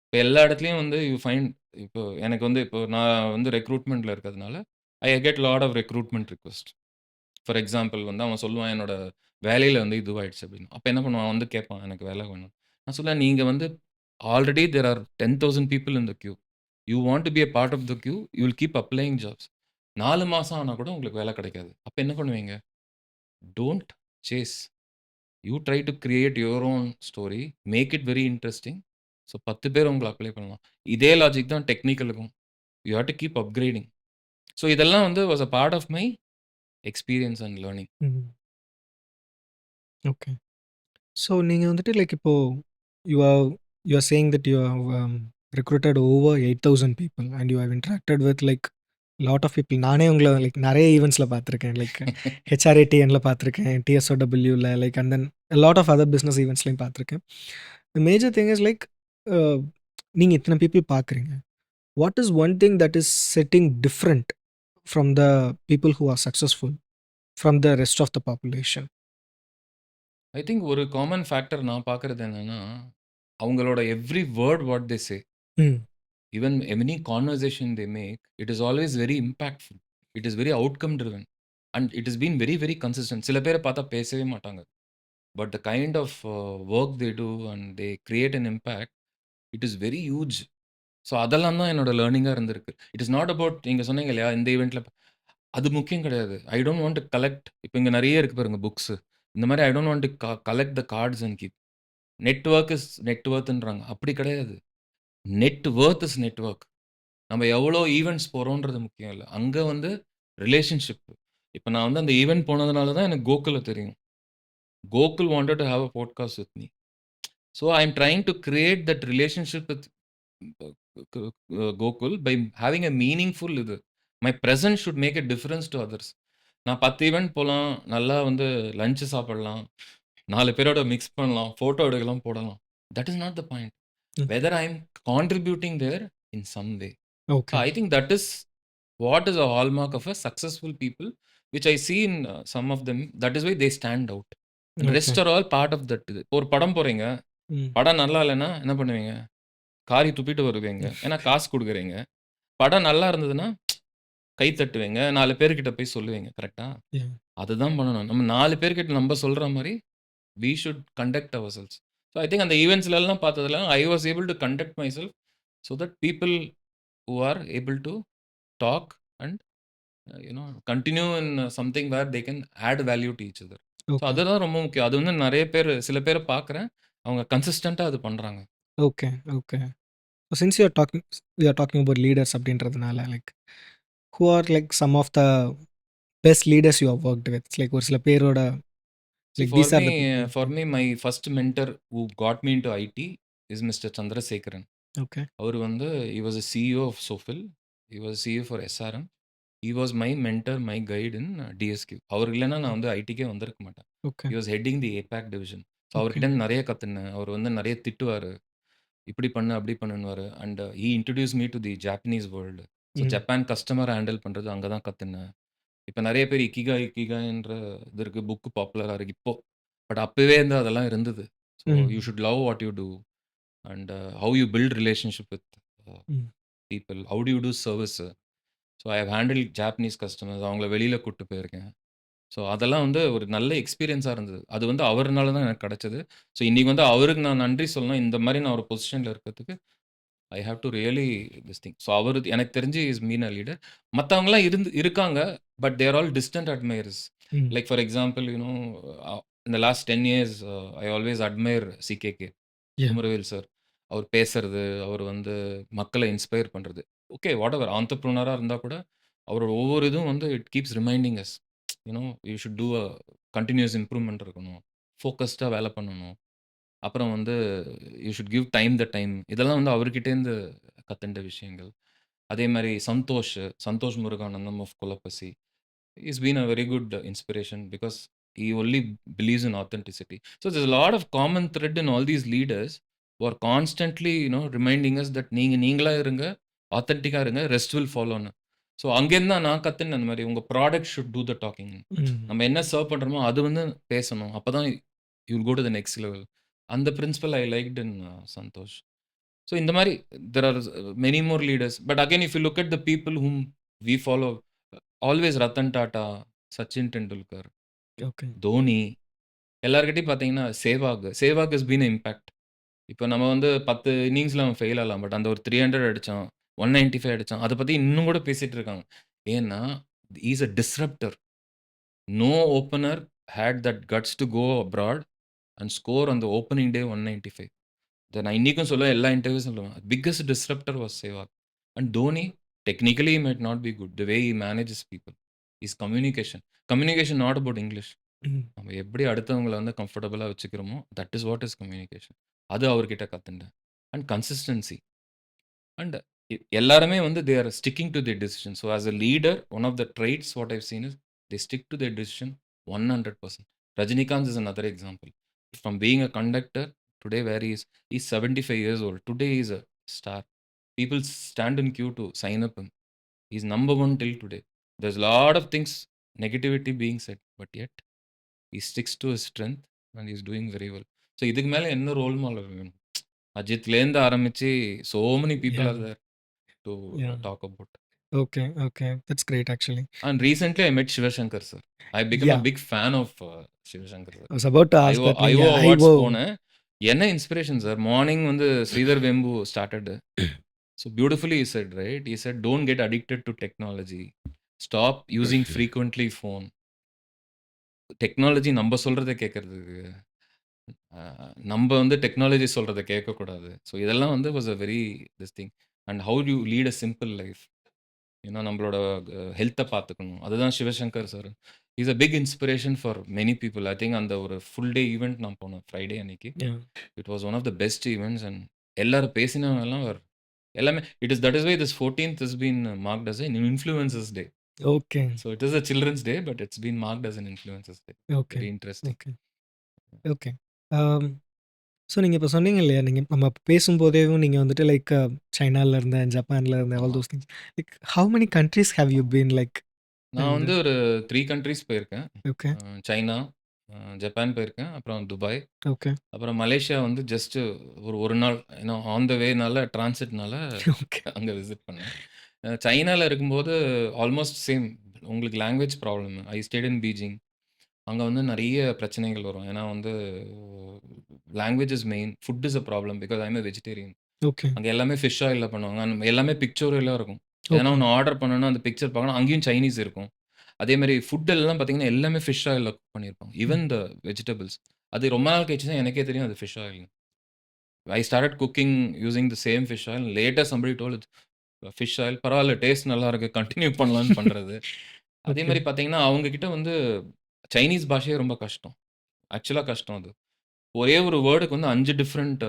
இப்ப எல்லா இடத்துலயும் வந்து யூ ஃபைண்ட் இப்போ எனக்கு வந்து இப்போ நான் வந்து ரெக்ரூட்மெண்ட்ல இருக்கிறதுனால, I get lot of recruitment request. For example வந்து அவன் சொல்லுவான், என்னோட வேலையில வந்து இதுவாயிடுச்சு அப்படின்னு. அப்ப என்ன பண்ணுவான், அவன் வந்து கேட்பான், எனக்கு வேலை வேணும். நான் சொல்லுவேன், நீங்க வந்து already there are 10,000 people in the queue. You want to be a part of the queue, you will keep applying jobs. 4 மாசம் ஆனா கூட உங்களுக்கு வேலை கிடைக்காது. அப்ப என்ன பண்ணுவீங்க? Don't chase. You try to create your own story. Make it very interesting. So 10 பேர் உங்கள அப்ளை பண்ணலாம். இதே லாஜிக் தான் டெக்னிக்கலுக்கும். You have to keep upgrading. So இதெல்லாம் வந்து was a part of my experience and learning. Hmm. Okay. So நீங்க வந்துட்டு லைக் இப்போ you are you are saying that you have recruited over 8,000 people and you have interacted with like lot of people. நானே உங்கள like நெறைய ஈவென்ட்ஸ்ல பார்த்துருக்கேன். Like ஹெச்ஆர்ஏடிஎன்ல பார்த்துருக்கேன். டிஎஸ்ஓடபிள்யூல like and then lot of other business ஈவென்ட்ஸ்லயும் பார்த்துருக்கேன். The major thing is like uh நீங்க இத்தன பீப்பிள் பார்க்குறீங்க. What is one thing that is setting different from the people who are successful from the rest of the population? I think ஒரு common factor நான் பார்க்குறது என்னன்னா, அவங்களோட every word what they say, hmm. Even any conversation they make, it is always very impactful. It is very outcome driven. And it is been very, very consistent. சில பேர பார்த்தா பேசவே மாட்டாங்க. But the kind of work they do and they create an impact, it is very huge. So அதெல்லாம் தான் என்னோட லேர்னிங்கா இருந்திருக்கு. It is not about நீங்க சொன்னீங்க இல்லையா? இந்த ஈவென்ட்ல அது முக்கியம் கிடையாது. I don't want to collect இப்ப இங்க நெறைய இருக்கு பாருங்க புக்ஸு. இந்த மாரி I don't want to collect the cards and keep. Network is net வொர்த்ன்றாங்க. அப்படி கிடையாது. Net worth is network. நம்ம எவ்வளோ ஈவென்ட்ஸ் போறோம்ன்றது முக்கியம் இல்ல. அங்க வந்து ரிலேஷன்ஷிப். இப்ப நான் வந்து அந்த ஈவென்ட் போனதுனால தான் எனக்கு கோகுல தெரியும். Gokul wanted to have a podcast with me. So I am trying to create that relationship with Gokul by having a meaningful இது. My presence should make a difference to others. நான் 10 ஈவென்ட் போலாம். நல்லா வந்து லஞ்ச் சாப்பிடலாம். 4 பேரோட mix பண்ணலாம். Photo எடுக்கலாம், போடலாம். That is not the point. Okay. Whether I am contributing there in some way. So okay. I think that is what is a hallmark of a successful people which I see in some of them. That is why they stand out. And okay. Rest are all part of that இது. ஒரு படம் போறீங்க. ம். படம் நல்லா இல்லன்னா என்ன பண்ணுவீங்க? காரி துப்பிட்டு வருவீங்க. ஏன்னா காசு குடுக்குறீங்க. படம் நல்லா இருந்ததுன்னா, கை தட்டுவீங்க. 4 பேர்கிட்ட போய் சொல்லுவீங்க. கரெக்ட்டா? Yeah. அதுதான் பண்ணணும். நம்ம 4 பேர்கிட்ட நம்ப சொல்ற மாரி, we should conduct ourselves. So I think அந்த ஈவென்ட்ஸ்லலாம் பார்த்ததுல, I was able to conduct myself so that people who are able to talk and continue in something where they can add value to each other. So Okay. அதுதான் ரொம்ப முக்கியம். அது வந்து நெறைய பேரு சில பேர பார்க்குறேன். அவங்க கன்சிஸ்டன்ட்டா அது பண்றாங்க. Okay. Okay. So since we are talking about leaders அப்படின்றதுனால, like who are like some of the best leaders you have worked with? It's like ஒரு சில பேரோட See, like these are the people. for Yeah. me, my first mentor who got me into IT is Mr. Chandrasekharan. Okay. அவரு வந்து he was a CEO of Sofil. He was CEO for SRM. He was my mentor, my guide in DSQ. அவர் இல்லன்னா நான் வந்து ஐடிக்கே வந்திருக்க மாட்டேன். Okay. He was heading the APAC division. So Okay. அவர்கிட்ட இருந்து நெறைய கத்துனேன். அவர் வந்து நெறைய திட்டுவாரு. இப்படி பண்ணு, அப்படி பண்ணுன்னுவாரு. And he introduced me to the Japanese world. So hmm. Japan கஸ்டமர ஹேண்டில் பண்றது அங்க தான் கத்துனேன். இப்ப நெறைய பேர் இக்கிகாய், இக்கிகாய்ன்ற இது இருக்கு. புக் பாப்புலரா இருக்கு இப்போ. பட் அப்பவே இருந்து அதெல்லாம் இருந்தது. So you hmm. Should love what you do and how you build relationship with hmm. People. How do you do service. So I have handled Japanese customers. அவங்கள வெளியில கூட்டு போயிருக்கேன். ஸோ அதெல்லாம் வந்து ஒரு நல்ல எக்ஸ்பீரியன்ஸா இருந்தது. அது வந்து அவருனால தான் எனக்கு கிடைச்சது. ஸோ இன்னைக்கு வந்து அவருக்கு நான் நன்றி சொல்லணும். இந்த மாரி நான் ஒரு பொசிஷன்ல இருக்கிறதுக்கு I have to really this thing. So அவரு எனக்கு தெரிஞ்சு இஸ் மீன் அ லீடர். மத்தவங்கலாம் இருக்காங்க. But they are all distant admirers. Hmm. Like for example in the last 10 years I always admire CKK. Yeah. Kumaravel sir. அவர் பேசுறது, அவர் வந்து மக்கள இன்ஸ்பயர் பண்றது. ஓகே வாட்டெவர் ஆன்டர்பிரினியரா இருந்தா கூட, அவரோட ஒவ்வொரு இதுவும் வந்து it keeps reminding us. You should do continuous improvement இருக்கணும். ஃபோக்கஸ்டா வேலை பண்ணணும். அப்புறம் வந்து you should give time the time. இதெல்லாம் வந்து அவர்கிட்டேருந்து கத்துண்ட விஷயங்கள். அதே மாரி Santhosh Muruganandam of Kulappasi. He's been a very good inspiration because he only believes in authenticity. So there's a lot of common thread in all these leaders who are constantly, reminding us that நீங்க நீங்களா இருங்க, ஆத்தென்டிக்கா இருங்க, ரெஸ்ட் வில் ஃபாலோன்னு. ஸோ அங்கேருந்து தான் நான் கத்துனேன் அந்த மாரி. உங்க product should do the talking. Hmm. நம்ம என்ன சர்வ் பண்றோமோ அது வந்து பேசணும். அப்பதான் you will go to the next level. அந்த principle I liked in Santosh. So இந்த மாரி there are many more leaders. But again if you look at the people whom we follow always Ratan Tata, Sachin Tendulkar, Okay. Dhoni எல்லார்கிட்டயும் பார்த்தீங்கன்னா Sehwag has been a impact. இப்ப நம்ம வந்து 10 இன்னிங்ஸ்ல அவன் fail ஆகலாம். பட் அந்த ஒரு 300 அடிச்சான். 195 அடிச்சான். அத பத்தி இன்னும் கூட பேசிட்டு இருக்காங்க. ஏன்னா, he is a disruptor. No opener had that guts to go abroad and score on the opening day 195. இத நான் இன்னைக்கும் சொல்லுவேன். எல்லா இன்டர்வியூஸ்லும் சொல்லுவேன். Biggest disruptor was Sehwag. And Dhoni technically he might not be good. The way he manages people. His communication. Communication not about English. Hmm. நம்ம எப்படி அடுத்தவங்கள வந்து கம்ஃபர்டபுளா வச்சுக்கிறோமோ, that is what is communication. அது அவர்கிட்ட கத்துண்டேன். And consistency. அண்ட் எல்லாருமே வந்து they are sticking to their decision. So as a leader, one of the traits what I've seen is they stick to their decision 100%. Rajinikanth is another example. From being a conductor, today where he is 75 years old. Today he is a star. People stand in queue to sign up him. He's number one till today. There's a lot of things, negativity being said, but yet he sticks to his strength and he's doing very well. So இதுக்கு மேல என்ன role model வேணும்? அஜித்லேருந்து ஆரம்பிச்சு so many people Yeah. are there to Yeah. talk about. Okay. Okay. That's great actually. And recently I met Shivashankar sir. I become a Yeah. big fan of Shivashankar sir. I was about to ask IO that நீங்க IO awards IO போனேன். என்ன inspiration sir. Morning வந்து Sridhar வெம்பு started. So beautifully he said, right? He said, "Don't get addicted to technology. Stop using frequently phone." Technology நம்ப சொல்றத கேட்கறதுக்கு, நம்ப வந்து technology சொல்றத கேட்கக்கூடாது. ஸோ இதெல்லாம் வந்து was a very this thing. And how do you lead a simple life. நம்மளோட ஹெல்த்த பார்த்துக்கணும். அதுதான் Sivasankar sir. Is a big inspiration for many people. I think அந்த ஒரு ஃபுல் டே ஈவென்ட் நான் போனேன் ஃப்ரைடே அன்னைக்கு. Yeah. It was one of the best events and எல்லாரும் பேசினவங்கலாம் எல்லாமே that is why this 14th is been marked as an influencers day. Okay. So it is a children's day but it's been marked as an influencers day. Okay. Very interesting. Okay. Okay. ஆம். So நீங்க இப்ப சொன்னீங்க இல்லையா? நம்ம பேசும்போதேவும் நீங்க வந்துட்டு like சைனால இருந்தேன், ஜப்பான்ல இருந்தேன், ஆல் ஆமா. Those things. Like how many countries have you been like? நான் அண்ட் வந்து ஒரு 3 கண்ட்ரீஸ் போயிருக்கேன். ஓகே. சைனா, ஜப்பான் போயிருக்கேன். அப்புறம் துபாய். ஓகே. அப்புறம் மலேசியா வந்து ஜஸ்ட் ஒரு 1 நாள் ஆன் த வேனால டிரான்சிட்னால ஓகே. அங்க விசிட் பண்ணேன். சைனால இருக்கும்போது ஆல்மோஸ்ட் சேம். உங்களுக்கு language problem. I stayed in Beijing. அங்க வந்து நெறைய பிரச்சனைகள் வரும். ஏன்னா வந்து language is main. Food is a problem because I am a vegetarian. Okay, அங்க எல்லாமே ஃபிஷ் ஆயில்ல பண்ணுவாங்க. எல்லாமே பிக்சோரியலா இருக்கும். எதனா ஓகே. ஒண்ணு ஆர்டர் பண்ணணும்னா அந்த பிக்சர் பார்க்கணும். அங்கேயும் சைனீஸ் இருக்கும். அதேமாரி ஃபுட் எல்லாம் பார்த்தீங்கன்னா, எல்லாமே ஃபிஷ் ஆயில்ல குக் பண்ணியிருப்பாங்க. ம். Even the vegetables. அது ரொம்ப நாள் கழிச்சு தான் எனக்கே தெரியும் அது ஃபிஷ் ஆயில்ன்னு. I started cooking using the same fish oil. Later somebody told fish oil பரவால்ல டேஸ்ட் நல்லா இருக்கு. கன்டின்யூ பண்ணலான்னு பண்றது. ஓகே, அதேமாரி பார்த்தீங்கன்னா, அவங்க கிட்ட வந்து சைனீஸ் பாஷையே ரொம்ப கஷ்டம். ஆக்சுவலா கஷ்டம் அது. ஒரே ஒரு வேர்டுக்கு வந்து 5 டிஃபரண்ட்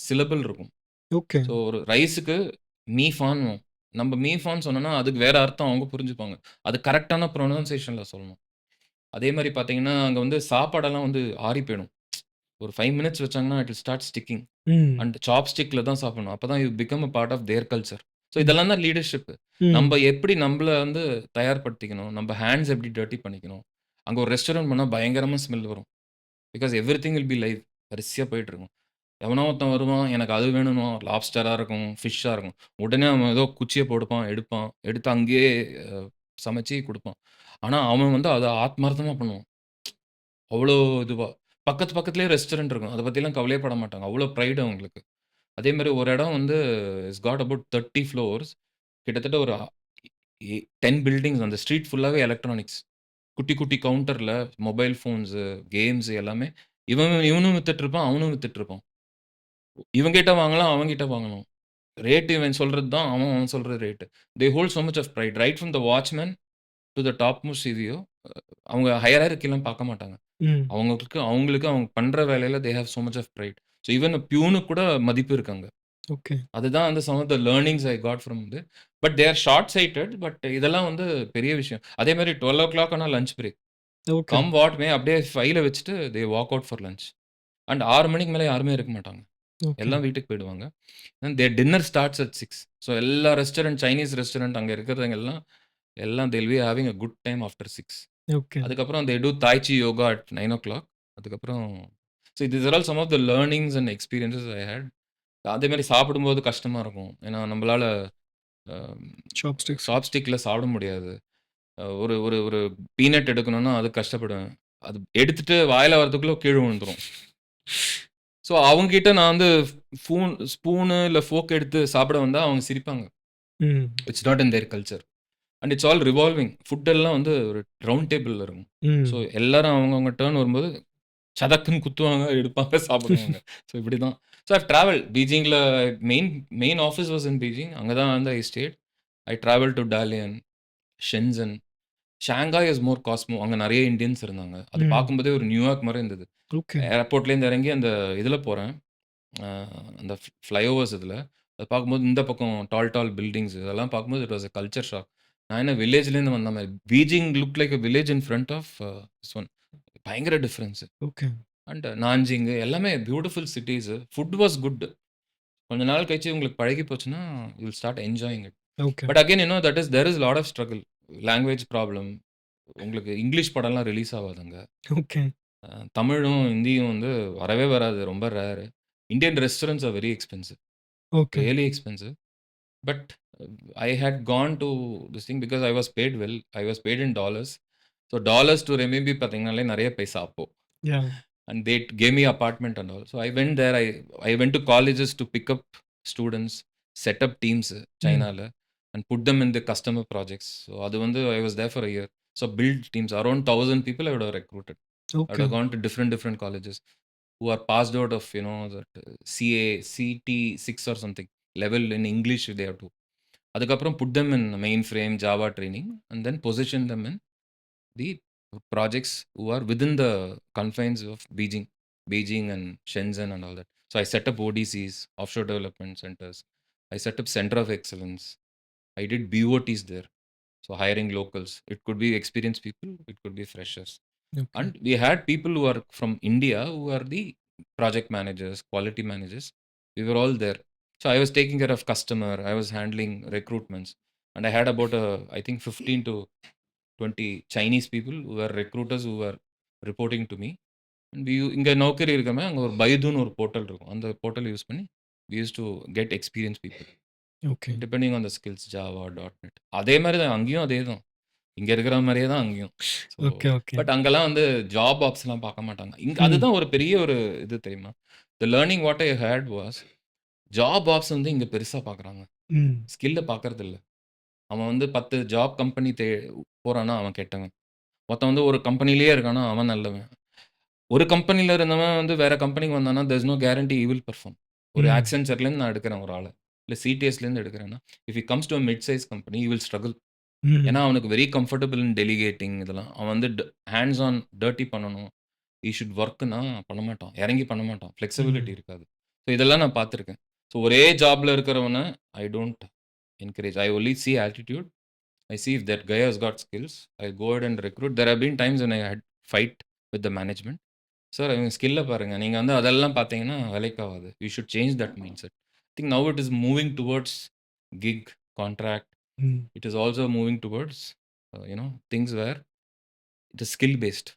சிலபிள் இருக்கும். ஓகே. ஸோ ஒரு ரைஸுக்கு மீ ஃபான்னுவோம். நம்ம மீ ஃபான்னு சொன்னோம்னா, அதுக்கு வேற அர்த்தம் அவங்க புரிஞ்சுப்பாங்க. அது கரெக்ட்டான ப்ரொனன்சியேஷன்ல சொல்லணும். அதே மாரி பார்த்தீங்கன்னா, அங்க வந்து சாப்பாடெல்லாம் வந்து ஆறி போயிடும். ஒரு 5 மினிட்ஸ் வச்சாங்கன்னா, it will start sticking. Hmm, and சாப்ஸ்டிக்ல தான் சாப்பிடணும். அப்பதான் you become a part of their culture. So hmm, இதெல்லாம் தான் லீடர்ஷிப். நம்ப ம், எப்படி நம்பள வந்து தயார்படுத்திக்கணும்? நம்ப ஹேண்ட்ஸ் எப்படி டர்ட்டி பண்ணிக்கணும்? அங்க ஒரு ரெஸ்டாரண்ட் போனா பயங்கரமா ஸ்மெல் வரும். Because everything will be live. வரிசையா போயிட்டுருக்கும். எவனோ ஒருத்தன் வருவான், எனக்கு அது வேணுன்னுவான். லாப்ஸ்டரா இருக்கும், ஃபிஷ்ஷா இருக்கும். உடனே அவன் ஏதோ குச்சிய போடுப்பான், எடுப்பான். எடுத்து அங்கேயே அ சமைச்சு குடுப்பான். ஆனா, அவன் வந்து அத ஆத்மார்த்தமா பண்ணுவான். அவ்ளோ இதுவா. பக்கத்திலேயே ரெஸ்டாரண்ட் இருக்கும். அத பத்திலாம் கவலையே பட மாட்டாங்க. அவ்ளோ பிரைடு அவங்களுக்கு. அதே மாரி ஒரு இடம் வந்து இட்ஸ் காட் அபௌட் 30 ஃப்ளோர்ஸ். கிட்டத்தட்ட ஒரு 10 பில்டிங்ஸ் அந்த ஸ்ட்ரீட் ஃபுல்லாவே எலக்ட்ரானிக்ஸ். குட்டி, குட்டி கவுண்டர்ல மொபைல் ஃபோன்ஸு, கேம்ஸ் எல்லாமே இவனும் வித்துட்டு இருப்பான், அவனும் வித்துட்டு இருப்பான். இவன்கிட்ட வாங்கலாம், அவன்கிட்ட வாங்கலாம். ரேட் இவன் சொல்றது தான், அவன் சொல்ற rate. They hold so much of pride. Right from the watchman to the top most CEO. அவங்க ஹையரார்கிலாம் பார்க்க மாட்டாங்க. ம். அவங்களுக்கு அவங்களுக்கு அவங்க பண்ற வேலையில they have so much of pride. So even பியூனுக்கு கூட மதிப்பு இருக்கு அங்க. ஓகே, அதுதான் வந்து some of the learnings I got from இது. But they are short sighted. But இதெல்லாம் வந்து பெரிய விஷயம். அதே மாரி 12:00 ஆனா lunch break. Okay, come what may அப்படியே ஃபைல வச்சுட்டு they walk out for lunch. And 6 மணிக்கு மேல யாருமே இருக்க மாட்டாங்க. ஓகே, எல்லாம் வீட்டுக்கு போயிடுவாங்க. Their dinner starts at 6. So எல்லா ரெஸ்டாரண்ட் சைனீஸ் ரெஸ்டாரண்ட் அங்க இருக்கிறவங்க எல்லாம் எல்லாம் they will be having a good time after 6. Okay, அதுக்கப்புறம் they do tai chi yoga at 9:00. அதுக்கப்புறம் so these are all some of the learnings and experiences I had. அதே மாரி சாப்பிடும்போது கஷ்டமா இருக்கும். ஏன்னா நம்பளால அ சாப்ஸ்டிக்ஸ். சாப்ஸ்டிக்ல சாப்பிட முடியாது. ஒரு ஒரு ஒரு பீனட் எடுக்கணும்னா அதுக்கு கஷ்டப்படுவேன். அது எடுத்துட்டு வாயில வரதுக்குள்ள கீழ விழுந்துரும். ஸோ அவங்ககிட்ட நான் வந்து ஸ்பூனு இல்ல ஃபோர்க் எடுத்து சாப்பிட வந்தா அவங்க சிரிப்பாங்க. Hmm, it's not in their culture. And it's all revolving. Food எல்லாம் வந்து ஒரு ரவுண்ட் டேபிள்ல இருக்கும். ஸோ ம். எல்லாரும் அவங்கவங்க டர்ன் வரும்போது சதக்குன்னு குத்துவாங்க, எடுப்பாங்க, சாப்பிடுவாங்க. ஸோ இப்படிதான். So I've travelled. பீஜிங்ல main main office was in Beijing. அங்க தான் வந்து I stayed. I travel to Dalian, Shenzhen. Shanghai is more cosmo. அங்க நெறைய இந்தியன்ஸ் இருந்தாங்க. அது ம். பார்க்கும்போதே ஒரு நியூயார்க் மாரி இருந்தது. ஓகே, ஏர்போர்ட்லேருந்து இறங்கி அந்த இதுல போறேன். அ அந்த ஃப்ளைஓவர்ஸ் இதுல. அத பார்க்கும்போது இந்த பக்கம் டால் டால் பில்டிங்ஸ் இதெல்லாம் பார்க்கும்போது it was a culture shock. நான் என்ன வில்லேஜ்லேருந்து வந்த மாரி. Beijing looked like a village in front of this one. பயங்கர டிஃபரன்ஸ். ஓகே, அண்ட் நான்ஜிங் எல்லாமே beautiful cities. Food was good. கொஞ்ச நாள் கழிச்சு உங்களுக்கு பழகி போச்சுன்னா, you will start enjoying it. Okay, but again that is there is lot of struggle. Language problem. உங்களுக்கு English படம்லாம் ரிலீஸ் ஆவாது அங்க. ஓகே, தமிழும், ஹிந்தியும் வந்து வரவே வராது. ரொம்ப rare. Indian restaurants are very expensive. Okay, really expensive. But I had gone to this thing because I was paid well. I was paid in dollars. So dollars to renminbi பார்த்தீங்கனாலே நெறைய பைசா அப்போ. Yeah! And they gave me apartment and all. So I went there. I went to colleges to pick up students, set up teams ம். China and put them in the customer projects. So அது வந்து I was there for a year. So build teams around 1,000 people I would have recruited. I would okay, have gone to different colleges who are passed out of that CA CT6 or something level in English they have to. அதுக்கப்புறம் put them in mainframe Java training and then position them in the projects who are within the confines of Beijing and Shenzhen and all that. So I set up ODCs, offshore development centers. I set up center of excellence. I did BOTs there. So hiring locals. It could be experienced people, it could be freshers. Okay, And we had people who are from India who are the project managers, quality managers. We were all there. So I was taking care of customer, I was handling recruitments. And I had about I think 15 to 20 Chinese people who were recruiters who were reporting to me. And இங்க நௌக்கரி இருக்கமே, அங்க ஒரு பைதுன்னு ஒரு portal இருக்கும். அந்த portal use பண்ணி, we used to get experienced people. Okay. Depending on the skills Java, dot net. அதே மாரி தான் அங்கேயும் அதே தான். இங்க இருக்கிற மாரியே தான் அங்கேயும். So okay, okay. பட் அங்கலாம் வந்து ஜாப் ஆப்ஸ்லாம் பார்க்க மாட்டாங்க. ம். அதுதான் ஒரு பெரிய ஒரு இது தெரியுமா? The learning what I had was job apps வந்து இங்க பெருசா பார்க்குறாங்க. ம். ஸ்கில்ல பார்க்கறதில்ல. அவன் வந்து 10 ஜாப் கம்பெனி போறான்னா அவன் கெட்டவன். ஒருத்தன் வந்து ஒரு கம்பெனியிலேயே இருக்கான்னா அவன் நல்லவன். ஒரு கம்பெனில இருந்தவன் வந்து வேற கம்பெனிக்கு வந்தான்னா, there is no guarantee he will perform. ஒரு ம். ஆக்சென்சர்லேருந்து நான் எடுக்கிறேன் ஒரு ஆள. இல்ல சிடிஎஸ்லேருந்து எடுக்கிறேன்னா, if he comes to a mid size company, he will struggle. ஏன்னா, ம். அவனுக்கு வெரி கம்ஃபர்டபிள் இன் டெலிகேட்டிங் இதெல்லாம். அவன் வந்து ஹேண்ட்ஸ் ஆன் டர்ட்டி பண்ணணும். ஹி ஷுட் வொர்க்னா பண்ண மாட்டான். இறங்கி பண்ண மாட்டான். ஃப்ளெக்ஸிபிலிட்டி ம். இருக்காது. ஸோ இதெல்லாம் நான் பார்த்துருக்கேன். ஸோ ஒரே ஜாப்ல இருக்கிறவன I don't encourage. I only see attitude. I see if that guy has got skills, I'll go ahead and recruit. There have been times when I had fight with the management. Sir இவங்க ஸ்கில்ல பாருங்க. நீங்க வந்து அதெல்லாம் பார்த்தீங்கன்னா வேலைக்கு ஆவாது. You should change that mindset. I think now it is moving towards gig, contract. Hmm. It is also moving towards things where it is skill based.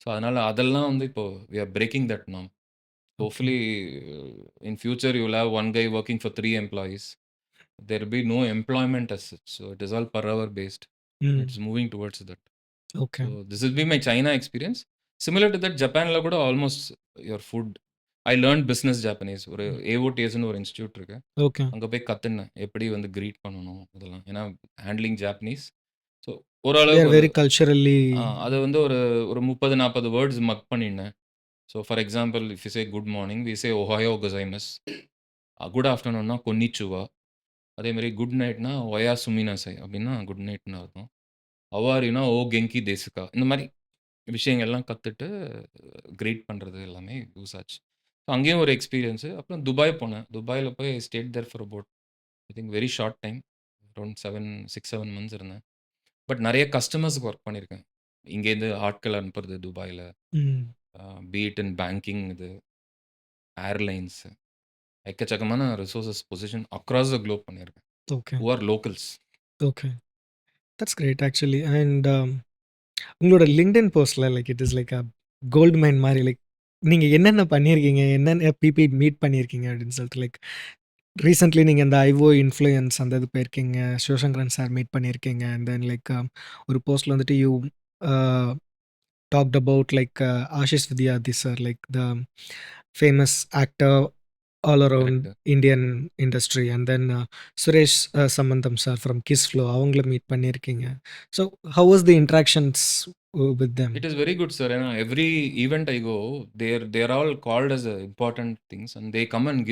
So அதனால அதெல்லாம் வந்து இப்போ we are breaking that norm. Okay. Hopefully in future you will have one guy working for 3 employees. There will be no employment as such. So it is all per hour based. It's ம். moving towards that. Okay. So this will be my China experience. Similar to that, Japanல கூட almost your food. I learned business Japanese. ஒரு ம். AOTSன்னு ஒரு institute இருக்கு. Okay. அங்க போய் கத்துனேன். எப்படி வந்து கிரீட் பண்ணணும் இதெல்லாம். ஏன்னா handling Japanese. So they are ஓரளவுக்கு ஒரு வெரி கல்ச்சரல்லி அது வந்து ஒரு ஒரு 30, 40 வேர்ட்ஸ் மக் பண்ணினேன். So for example if you say good morning, we say ஒஹாயோ கோசைமஸ். குட் ஆஃப்டர்நூன்னா கொன்னிச்சுவா. அதே மாரி குட் நைட்னா ஒயா சுமினாசை அப்படின்னா குட் நைட்ன்னு அர்த்தம். அவாரினா ஓ கெங்கி தேசுகா. இந்த மாரி விஷயங்கள்லாம் கத்துட்டு கிரீட் பண்றது எல்லாமே யூஸ் ஆச்சு. அங்கேயும் ஒரு எக்ஸ்பீரியன்ஸு. அப்புறம் துபாய் போனேன். துபாய்ல போய் stayed there for about I think very short time. Around 6, 7 months இருந்தேன். பட் நெறைய கஸ்டமர்ஸ்க்கு ஒர்க் பண்ணியிருக்கேன். இங்கேருந்து ஆட்கள் அனுப்புறது துபாய்ல. Hmm. Be it in banking இது, ஏர்லைன்ஸ் எக்கச்சக்கமான resources position across the globe பண்ணியிருக்கேன். Okay. Who are locals. Okay. That's great actually. And உங்களோட LinkedIn போஸ்ட்ல like it is like a gold mine மாரி லைக் நீங்க என்னென்ன பண்ணியிருக்கீங்க? என்னென்ன பீப்பிள் மீட் பண்ணியிருக்கீங்க அப்படின்னு சொல்லிட்டு லைக் ரீசென்ட்லி நீங்க இந்த ஐஓ இன்ஃப்ளூயன்ஸ் அந்த இது போயிருக்கீங்க. சிவசங்கரன் சார் மீட் பண்ணியிருக்கீங்க. அண்ட் தென் லைக் ஒரு போஸ்ட்ல வந்துட்டு you a talked about like Ashish Vidyarthi sir like the famous actor all around correct. Indian industry. And then Suresh சம்பந்தம் சார் ஃப்ரம் கிஸ் ஃப்ளோ அவங்கள மீட் பண்ணியிருக்கீங்க. So how was the interactions with them? It is very good, sir. And every event I go, they're all called as important things, and they come and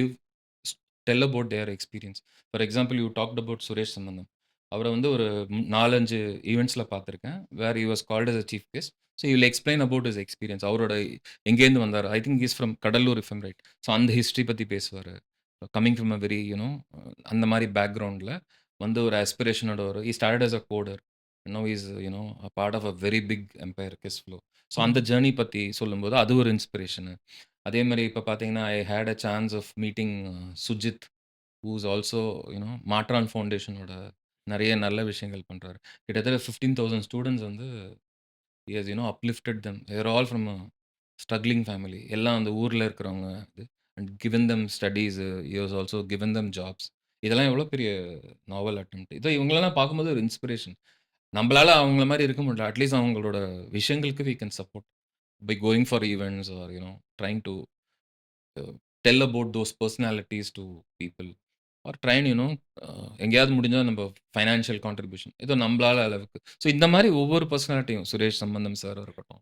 s- tell about their experience. For example, you talked about Suresh Sambandam. அவர வந்து ஒரு 4, 5 ஈவென்ட்ஸ்ல பார்த்துருக்கேன். Where he was called as a chief guest. So he will explain about his experience. அவரோட எங்கேருந்து வந்தார். I think is from Cuddalore if I'm right. So அந்த history பத்தி பேசுவாரு. கமிங் ஃப்ரம் அ வெரி அந்த மாரி பேக்ரவுண்ட்ல வந்து ஒரு ஆஸ்பிரேஷனோட he started as a coder. Now is a part of a very big empire Kissflow. So அந்த ம். ஜேர்னி பத்தி சொல்லும்போது அது ஒரு இன்ஸ்பிரேஷனு. அதே மாரி இப்ப பார்த்தீங்கன்னா, I had a chance of meeting Sujith who is also மாற்றான் ஃபவுண்டேஷனோட நெறைய நல்ல விஷயங்கள் பண்றாரு. கிட்டத்தட்ட 15,000 ஸ்டூடண்ட்ஸ் வந்து he has uplifted them. They are all from a struggling family. எல்லாம் அந்த ஊர்ல இருக்கிறவங்க இது. And given them studies. He has also given them jobs. இதெல்லாம் எவ்வளோ பெரிய நாவல் அட்டெம்ப்ட். இதோ இவங்களலாம் பார்க்கும்போது ஒரு இன்ஸ்பிரேஷன். நம்பளால அவங்கள மாரி இருக்க முடியல. அட்லீஸ்ட் அவங்களோட விஷயங்களுக்கு we can support. By going for events or trying to tell about those personalities to people. Or train எங்கேயாவது முடிஞ்சா நம்ம ஃபைனான்ஷியல் கான்ட்ரிபியூஷன். ஏதோ நம்பளால அளவுக்கு. ஸோ இந்த மாரி ஒவ்வொரு பெர்சனாலிட்டியும் சுரேஷ் சம்பந்தம் சாரா இருக்கட்டும்.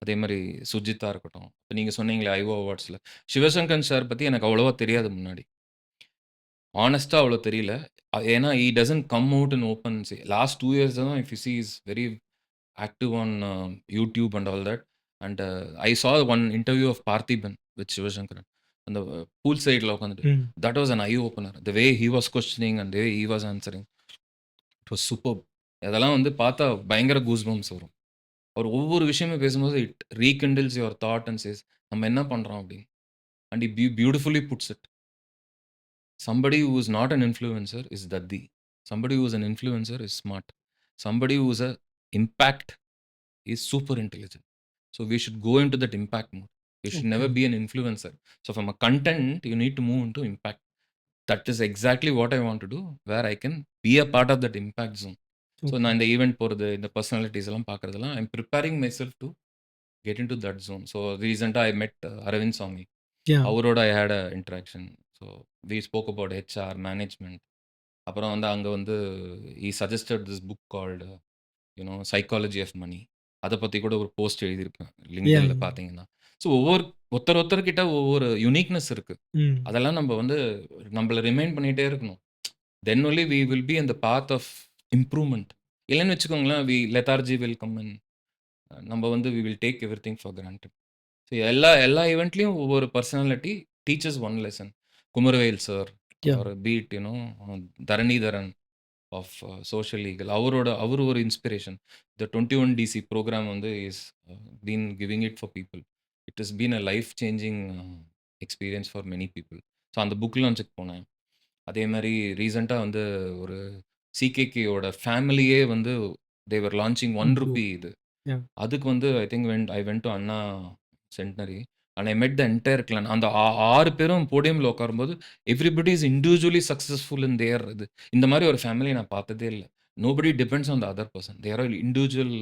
அதே மாரி சுஜித்தா இருக்கட்டும். இப்ப நீங்க சொன்னீங்களே ஐஓ அவார்ட்ஸ்ல. சிவசங்கர் சார் பத்தி எனக்கு அவ்வளவா தெரியாது முன்னாடி. ஹானஸ்ட்டா அவ்வளோ தெரியல. ஏன்னா he doesn't come out in open last 2 years தான் if you see is very active on YouTube and all that. And I saw one interview of Parthiban with Shivashankaran. அந்த பூல் சைட்ல உட்காந்துட்டு. ம். That was an I opener. The way he was questioning and the way he was answering. It was superb. அதெல்லாம் வந்து பார்த்தா பயங்கர goose bumps வரும். அவர் ஒவ்வொரு விஷயமும் பேசும்போது it rekindles your thought and says நம்ம என்ன பண்றோம் அப்படின்னு. And he beautifully puts it. Somebody who is not an influencer is Daddi. Somebody who is an influencer is smart. Somebody who is a impact is super intelligent. So we should go into that impact mode. You should okay. never be an influencer. So from a content, you need to move into impact. That is exactly what I want to do. Where I can be a part of that impact zone. So okay. நான் இந்த event போறது, இந்த personalities எல்லாம் பார்க்குறதெல்லாம் I am preparing myself to get into that zone. So ரீசென்ட்டா I met Aravind Swamy. Yeah! அவரோட I had a interaction. So we spoke about HR, management. அப்புறம் வந்து அங்க வந்து he suggested this book called psychology of money. அத பத்தி கூட ஒரு போஸ்ட் எழுதியிருப்பேன். யாஹ்! லிங்க்டின்ல பார்த்தீங்கன்னா. ஸோ ஒருத்தர்கிட்ட ஒவ்வொரு யூனிக்னஸ் இருக்கு. ம். அதெல்லாம் நம்ம வந்து நம்மள ரிமைண்ட் பண்ணிட்டே இருக்கணும். Then only we will be in the path of improvement. இல்லன்னு வச்சுக்கோங்களேன், லெதார்ஜி வில் கம் இன். நம்ம வந்து we will take everything for granted. So எல்லா எல்லா ஈவென்ட்லயும் ஒவ்வொரு personality teachers one lesson. Kumaravel sir yeah! Or பீட் தரணிதரன் ஆஃப் சோஷியல் ஈகிள். அவரு ஒரு இன்ஸ்பிரேஷன். த 21 டிசி ப்ரோகிராம் வந்து is been giving it for people. It has been a life changing experience for many people. So அந்த book லான்ச்சுக்கு போனேன். அதே மாரி ரீசென்ட்டா வந்து ஒரு சிகேகேயோட ஃபேமிலியே வந்து தே வர் லான்ச்சிங் இம்ப்ரூவ். ₹1 இது. யாஹ்! அதுக்கு வந்து I think I went to Anna centenary and I met the entire clan. அந்த 6 பேரும் போடியம்ல உட்காரும்போது, everybody is individually successful in their இது. இந்த மாரி ஒரு ஃபேமிலிய நான் பார்த்ததே இல்ல. Nobody depends on the other person. They are all individual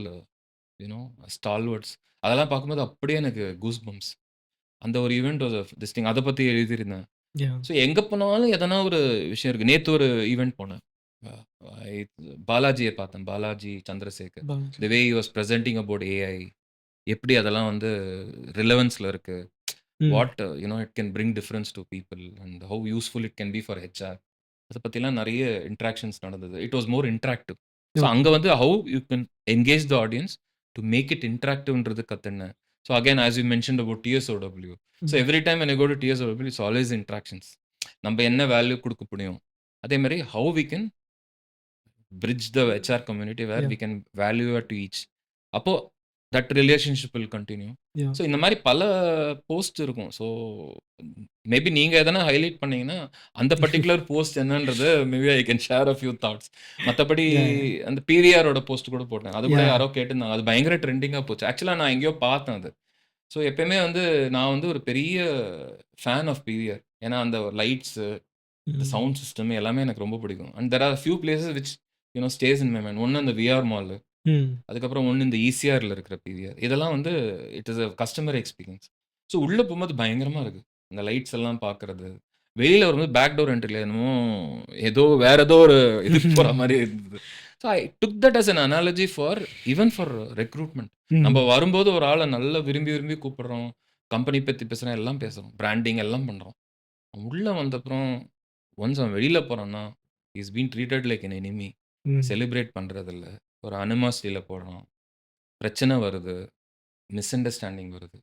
you know stalwarts. அதெல்லாம் பார்க்கும்போது அப்படியே எனக்கு கூஸ் பம்ப்ஸ். அந்த ஒரு ஈவென்ட் வாஸ் திஸ் திங். அத பத்தி எழுதியிருந்தேன். யாஹ்! ஸோ எங்க போனாலும் எதனா ஒரு விஷயம் இருக்கு. நேத்து ஒரு ஈவென்ட் போனேன். அ ஐ பாலாஜிய பார்த்தேன். Balaji Chandrasekhar. Balaji. The way he was presenting about AI. எப்படி அதெல்லாம் வந்து ரிலவன்ஸ்ல இருக்கு. Hmm. What it can bring difference to people and how useful it can be for HR. அத பத்திலாம் நெறைய இன்டராக்ஷன்ஸ் நடந்தது. It was more interactive. So அங்க ஓகே. வந்து how you can engage the audience to make it இன்டராக்டிவ்ன்றது கத்துனேன். So again as you mentioned about TSOW. So hmm. Every time when I go to TSOW it's always interactions. நம்ப என்ன value குடுக்க முடியும்? அதே மாரி how we can bridge the HR community where we yeah! Can value to each. அப்போ that relationship will continue. Yeah! So இந்த மாரி பல போஸ்ட் இருக்கும். ஸோ மேபி நீங்க எதனா ஹைலைட் பண்ணீங்கன்னா, அந்த பர்ட்டிகுலர் போஸ்ட் என்னன்றது maybe I can share a few thoughts. மத்தபடி யாஹ்! யாஹ்! அந்த பிவிஆரோட போஸ்ட் கூட போட்டேன். அது கூட யாஹ்! யாரோ கேட்டிருந்தாங்க. அது பயங்கர ட்ரெண்டிங்கா போச்சு. ஆக்சுவலா நான் எங்கேயோ பார்த்தேன் அது. ஸோ எப்பயுமே வந்து நான் வந்து ஒரு பெரிய ஃபேன் ஆஃப் பிவிஆர். ஏன்னா அந்த லைட்ஸு, இந்த ம். சவுண்ட் சிஸ்டம் எல்லாமே எனக்கு ரொம்ப பிடிக்கும். And there are few places which stays in my mind. ஒண்ணு அந்த விஆர் மால். ம். அதுக்கப்புறம் ஒண்ணு இந்த ஈசிஆர்ல இருக்கிற பிவிஆர். இதெல்லாம் வந்து it is a customer experience. So உள்ள போம்போது பயங்கரமா இருக்கு. இந்த லைட்ஸ் எல்லாம் பார்க்கறது. வெளியில வரும்போது பேக் டோர் என்ட்ரில என்னமோ வேற ஏதோ ஒரு இதுக்கு போற மாரி இருந்தது. So I took that as an analogy for even for recruitment. நம்ம ம். வரும்போது ஒரு ஆள நல்லா விரும்பி விரும்பி கூப்பிடுறோம். கம்பெனி பத்தி பேசுறோம், எல்லாம் பேசுறோம். பிராண்டிங் எல்லாம் பண்றோம். உள்ள வந்தப்புறம் ஒன்ஸ் அவன் வெளியில போறான்னா, he is been treated like an enemy. Hmm. Celebrate பண்றதில்ல. ஒரு அனிமாசிட்டில போடுறான். பிரச்சனை வருது. மிஸ் அண்டர்ஸ்டாண்டிங் வருது.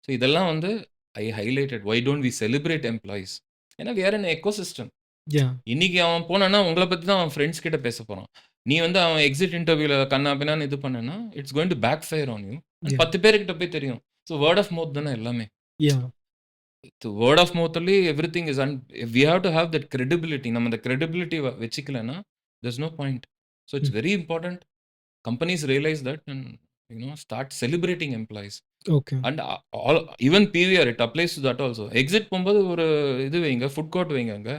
ஸோ இதெல்லாம் வந்து I highlighted why don't we celebrate employees. ஏன்னா we are in ecosystem. Yeah! இன்னைக்கு அவன் போனான்னா, உங்கள பத்தி தான் அவன் ஃபிரெண்ட்ஸ் கிட்ட பேசப் போறான். நீ வந்து அவன் எக்ஸிட் இன்டர்வியூல கன்னா பின்னான்னு இது பண்ணேன்னா, it's going to back fire on you. And yeah! 10 பேர்கிட்ட போய் தெரியும். ஸோ வேர்ட் ஆஃப் மவுத் தானே எல்லாமே. Yeah! Word of mouth only everything is we have to have that credibility. நம்ம அந்த கிரெடிபிலிட்டி வச்சுக்கலன்னா, there's no point. So hmm. It's very important. Companies realise that and start celebrating employees. Okay. And all even PVR it applies to that also. Exit போம்போது ஒரு இது வைங்க, food court வைங்க அங்க.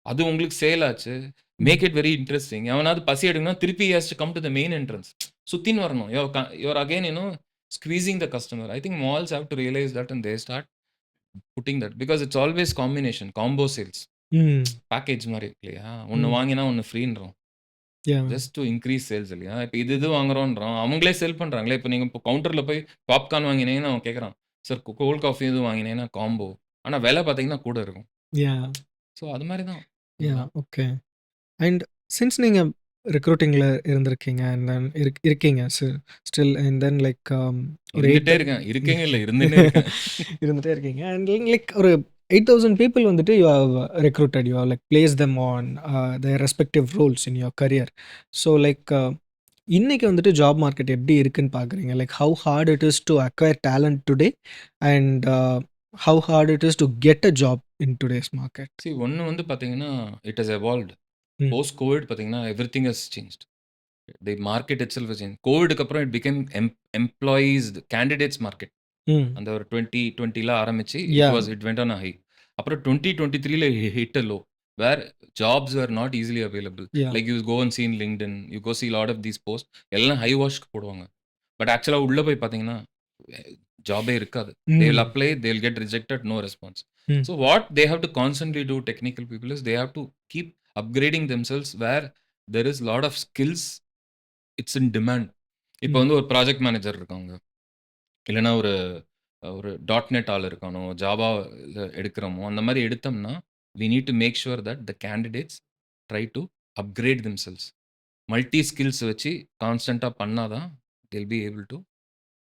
அது உங்களுக்கு சேல் ஆச்சு. Hmm. Make it very interesting. எவனாவது பசி எடுக்கணும்னா திருப்பி he has to come to the main entrance. சுத்தின்னு வரணும். You are again squeezing the customer. I think malls have to realise that and they start putting that. Because it's always combination, combo sales. Hmm. Package மாரி இருக்கு இல்லையா? ஒண்ணு hmm. வாங்கினா ஒண்ணு ஃப்ரீன்றோம். Yeah! Just to increase sales இல்லையா? இப்ப இது வாங்குறோம்ன்றோம். அவங்களே செல் பண்றாங்களே. இப்ப நீங்க கவுண்டர்ல போய் பாப்கார்ன் வாங்கினீங்கன்னா அவன் கேட்கறான். சார் கோல்ட் காஃபி எதுவும் வாங்கினீங்கன்னா காம்போ. ஆனா விலை பார்த்தீங்கன்னா கூட இருக்கும். யாஹ்! ஸோ அது மாரி தான் யாஹ்! இதெல்லாம். ஓகே. அண்ட் சின்ஸ் நீங்க ரெக்ரூட்டிங்ல இருந்திருக்கீங்க அண்ட் தென் இருக்கீங்க ஸ்டில் அண்ட் தென் லைக் ஒரு இருந்துட்டே இருக்கேன். இருக்கேங்க இல்ல, இருந்துன்னே இருக்கேன். இருந்துட்டே இருக்கீங்க அண்ட் லைக் ஒரு 8,000 பீப்பிள் வந்துட்டு you have recruited you have like place them on their respective roles in your career. So like இன்னைக்கு வந்துட்டு ஜாப் மார்க்கெட் எப்படி இருக்குன்னு பார்க்குறீங்க? Like how hard it is to acquire talent today and how hard it is to get a job in today's market? ஒண்ணு வந்து பார்த்தீங்கன்னா, it has evolved. Hmm. Post Covid பார்த்தீங்கன்னா, everything has changed. The market itself has changed. கோவிட்க்கு அப்புறம் it became employees candidates market. Hmm. அந்த ஒரு 2020ல ஆரம்பிச்சு yeah! It went on a high. அப்புறம் 2023ல hit a low. where jobs were not easily available. Yeah. Like you go and see in LinkedIn, you go see a lot of these posts, எல்லாம் high வாஷ்க்கு போடுவாங்க. But ஆக்சுவலா உள்ள போய் பார்த்தீங்கன்னா, ஜாபே இருக்காது. They will ம். apply, they'll get rejected, no response. ம். So what they have to constantly do, technical people, is they have to keep upgrading themselves where there is lot of skills, it's in demand. இப்போ ம். வந்து ஒரு project manager இருக்காங்க. இல்லன்னா ஒரு ஒரு .NET ஆள் இருக்கானோ, ஜாவால எடுக்கிறோமோ, அந்த மாரி எடுத்தோம்னா, we need to make sure that the candidates try to upgrade themselves. Multi skills வச்சு கான்ஸ்டன்ட்டா பண்ணா தான், they'll be able to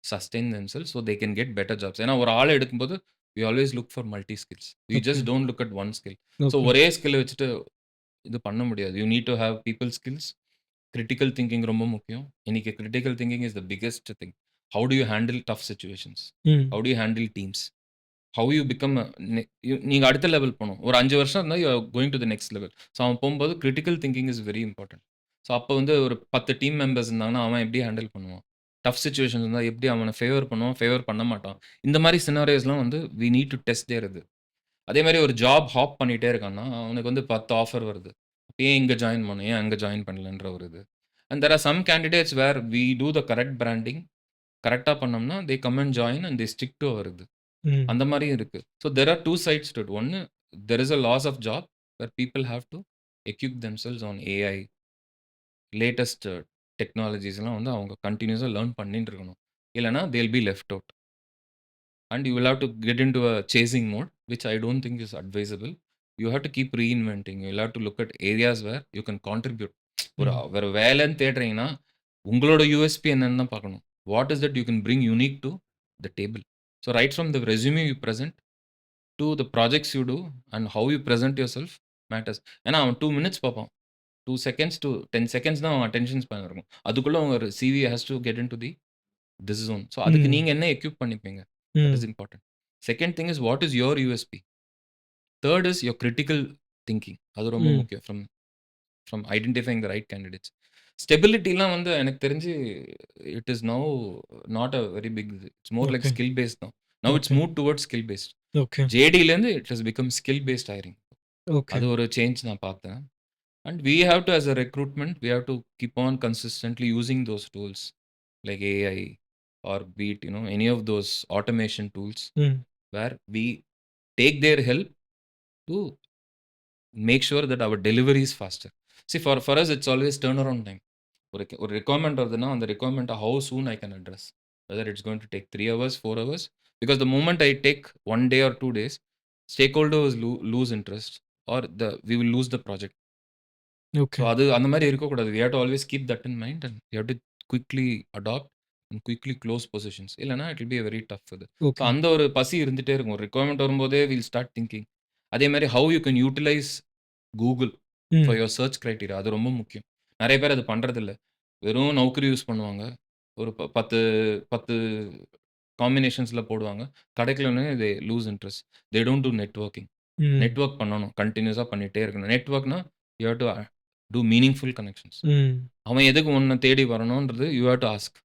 sustain themselves so they can get better jobs. ஏன்னா ஒரு ஆள எடுக்கும்போது, we always look for multi skills. We okay. just don't look at one skill. So okay. ஒரே skill வச்சுட்டு இது பண்ண முடியாது. You need to have people skills. Critical thinking ரொம்ப முக்கியம். இன்னைக்கு critical thinking is the biggest thing. How do you handle tough situations? Hmm. How do you handle teams? How you become நீங்க அடுத்த லெவல் போணும். ஒரு 5 வருஷம் இருந்தா you are going to the next level. So அவன் போம்போது critical thinking is very important. So அப்போ வந்து ஒரு 10 டீம் மெம்பர்ஸ் இருந்தாங்கன்னா, அவன் எப்படி ஹேண்டில் பண்ணுவான்? டஃப் சிச்சுவேஷன்ஸ் இருந்தா எப்படி அவன ஃபேவர் பண்ணுவான்? ஃபேவர் பண்ண மாட்டான். இந்த மாரி சினாரியோஸ்லாம் வந்து we need to test their இது. அதே மாரி ஒரு ஜாப் ஹாப் பண்ணிட்டே இருக்கான்னா, அவனுக்கு வந்து 10 ஆஃபர் வருது. ஏன் இங்க ஜாயின் பண்ணணும்? ஏன் அங்க ஜாயின் பண்ணலன்ற ஒரு இது. And there are some candidates where we do the correct branding. கரெக்ட்டா பண்ணோம்னா, they come and join and they stick to our இது. ம். அந்த மாரியும் இருக்கு. So there are 2 sides to it. ஒண்ணு, there is a loss of job where people have to equip themselves on AI, latest டெக்னாலஜிஸ்லாம் வந்து அவங்க கன்டினியூஸா learn பண்ணிட்டு இருக்கணும். இல்லன்னா they will be left out. And you will have to get into a chasing mode, which I don't think is advisable. You have to keep reinventing. You'll have to look at areas where you can contribute. ஒரு ம். வேற வேலைன்னு தேடுறீங்கன்னா, உங்களோட USB என்னன்னு தான் பார்க்கணும். What is that you can bring unique to the table. So right from the resume you present to the projects you do and how you present yourself matters. ஏன்னா அவன் 2 மினிட்ஸ் பார்ப்பான். 2 seconds to 10 seconds தான் அவன் attention span இருக்கும். அதுக்குள்ள உங்க CV has to get into the this zone. So அதுக்கு ம். நீங்க என்ன எக்யூப் பண்ணிப்பீங்க? That is ம். important. Second thing is what is your USP? Third is your critical thinking. அது ரொம்ப ம். முக்கியம். From identifying the right candidates. ஸ்டெபிலிட்டிலாம் வந்து எனக்கு தெரிஞ்சு it is now not a very big இது. It's more like okay. Skill based now. Now it's okay. Move towards skill based. Okay. ஜேடிலேருந்து it has become skill based hiring. Okay. அது ஒரு change நான் பார்த்தேன். And we have to, as a recruitment, we have to keep on consistently using those tools like AI or be it, any of those automation tools ம். where we take their help to make sure that our delivery is faster. See, for us, it's always turnaround time. ஒரு requirement வருதுன்னா, அந்த requirement how soon I can address. Whether it's going to take 3 hours, 4 hours. Because the moment I take 1 day or 2 days, stakeholders lose interest or we will lose the project. So okay. அது அந்த மாரி இருக்கக்கூடாது. We have to always keep that in mind and you have to quickly adapt and quickly close positions. இல்லன்னா it will be very tough இது. So okay. அந்த ஒரு பசி இருந்துட்டே இருக்கும். ரிக்வயர்மென்ட் வரும்போதே வில் ஸ்டார்ட் திங்கிங். அதே மாரி how you can utilise Google for hmm. Your search criteria. அது ரொம்ப முக்கியம். நெறைய பேர் அது பண்றதில்ல. வெறும் நௌக்கரி யூஸ் பண்ணுவாங்க. ஒரு 10 காம்பினேஷன்ஸ்ல போடுவாங்க. கிடைக்கலன்னு they lose interest. They don't do networking. Hmm. Network பண்ணணும். கன்டினியூஸா பண்ணிட்டே இருக்கணும். நெட்வொர்க்னா you have to do meaningful connections. Hmm. அவன் எதுக்கு உன்ன தேடி வரணுன்றது யூ ஹேவ் டு ஆஸ்க்.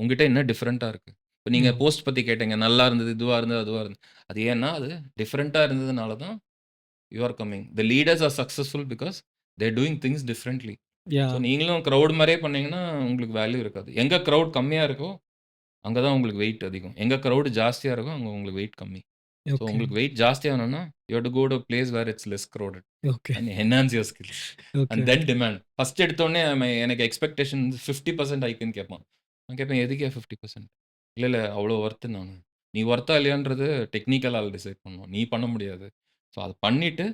உன்கிட்ட என்ன டிஃபரெண்ட்டா இருக்கு? இப்ப நீங்க ம். போஸ்ட் பத்தி கேட்டீங்க. நல்லா இருந்தது, இதுவா இருந்தது, அதுவா இருந்தது. அது ஏன்னா, அது டிஃபரெண்ட்டா இருந்ததுனால தான் you are coming. The leaders are successful because they are doing things differently. So yeah! நீங்களும் கிரவுட் மாரியே பண்ணீங்கன்னா, உங்களுக்கு வேல்யூ இருக்காது. எங்க கிரவுட் கம்மியா இருக்கோ, அங்க தான் உங்களுக்கு வெயிட் அதிகம். எங்க கிரவுட் ஜாஸ்தியா இருக்கோ, அங்க உங்களுக்கு வெயிட் கம்மி. So okay. உங்களுக்கு வெயிட் ஜாஸ்தியாகணும்னா, you have to go to a place where it's less crowded. Okay. And enhance your skills. And okay. Then demand. First எடுத்தோனே அவன் எனக்கு எக்ஸ்பெக்டேஷன் 50% ஹைக்குன்னு கேட்பான். நான் கேட்பேன் எதுக்குய்யா 50%? இல்ல, இல்ல அவ்வளோ ஒர்த்து நானு. நீ ஒர்த்தா இல்லையான்றது டெக்னிக்கல் ஆள் டிசைட் பண்ணணும். நீ பண்ண முடியாது. ஸோ அத பண்ணிட்டு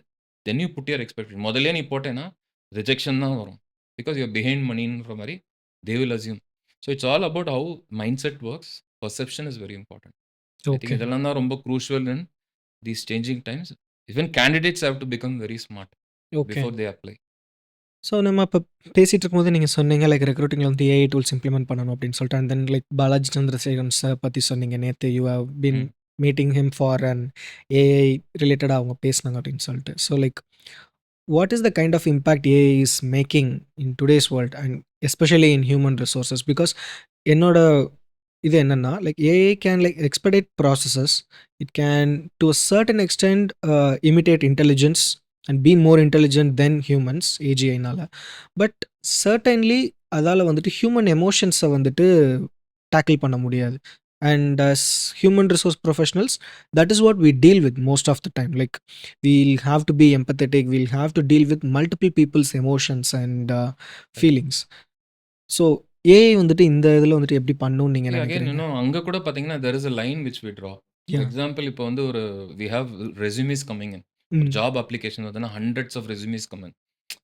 then you put your expectation. முதல்லயே நீ போட்டேன்னா ரிஜெக்ஷன் தான் வரும். பிகாஸ் யூ ஆர் பிஹைண்ட் மனின்ற மாரி they will assume. So it's all about how mind set works. Perception is very important. I think okay. இதெல்லாம் தான் ரொம்ப crucial in these changing times. Even candidates have to become very smart okay. Before they apply. So நம்ம இப்ப பேசிட்டு இருக்கும்போது நீங்க சொன்னீங்க like ரெக்ரூட்டிங்ல வந்து ஏஐ டூல்ஸ் இம்ப்ளிமெண்ட் பண்ணணும் அப்படின்னு சொல்லிட்டு. And then like Balaji Chandrasekaran sir பத்தி சொன்னீங்க. நேத்து you have been hmm. Meeting him for an AI ரிலேட்டடா அவங்க பேசினாங்க அப்படின்னு சொல்லிட்டு. So like what is the kind of impact AI is making in today's world and especially in human resources? Because என்னோட இது என்னன்னா like AI can like expedite processes. It can to a certain extent imitate intelligence. And be more intelligent then humans ஏஜிஐனால. But certainly அதால வந்துட்டு human emotions வந்துட்டு tackle பண்ண முடியாது. And as human resource professionals, that is what we deal with most of the time. Like we'll have to be empathetic, we'll have to deal with multiple people's emotions and feelings. So AI வந்துட்டு இந்த இதில வந்துட்டு எப்படி பண்ணும்னு நீங்க See again, நினைக்கிறீங்க? அங்க கூட பார்த்தீங்கன்னா, there is a line which we draw. For yeah! example, இப்போ வந்து we have resumes coming in. ஒரு ம். ஜாப் அப்ளிகேஷன் வருதுன்னா, ஹண்ட்ரட்ஸ் ஆஃப் ரெஸ்யூமீஸ் கம் இன்.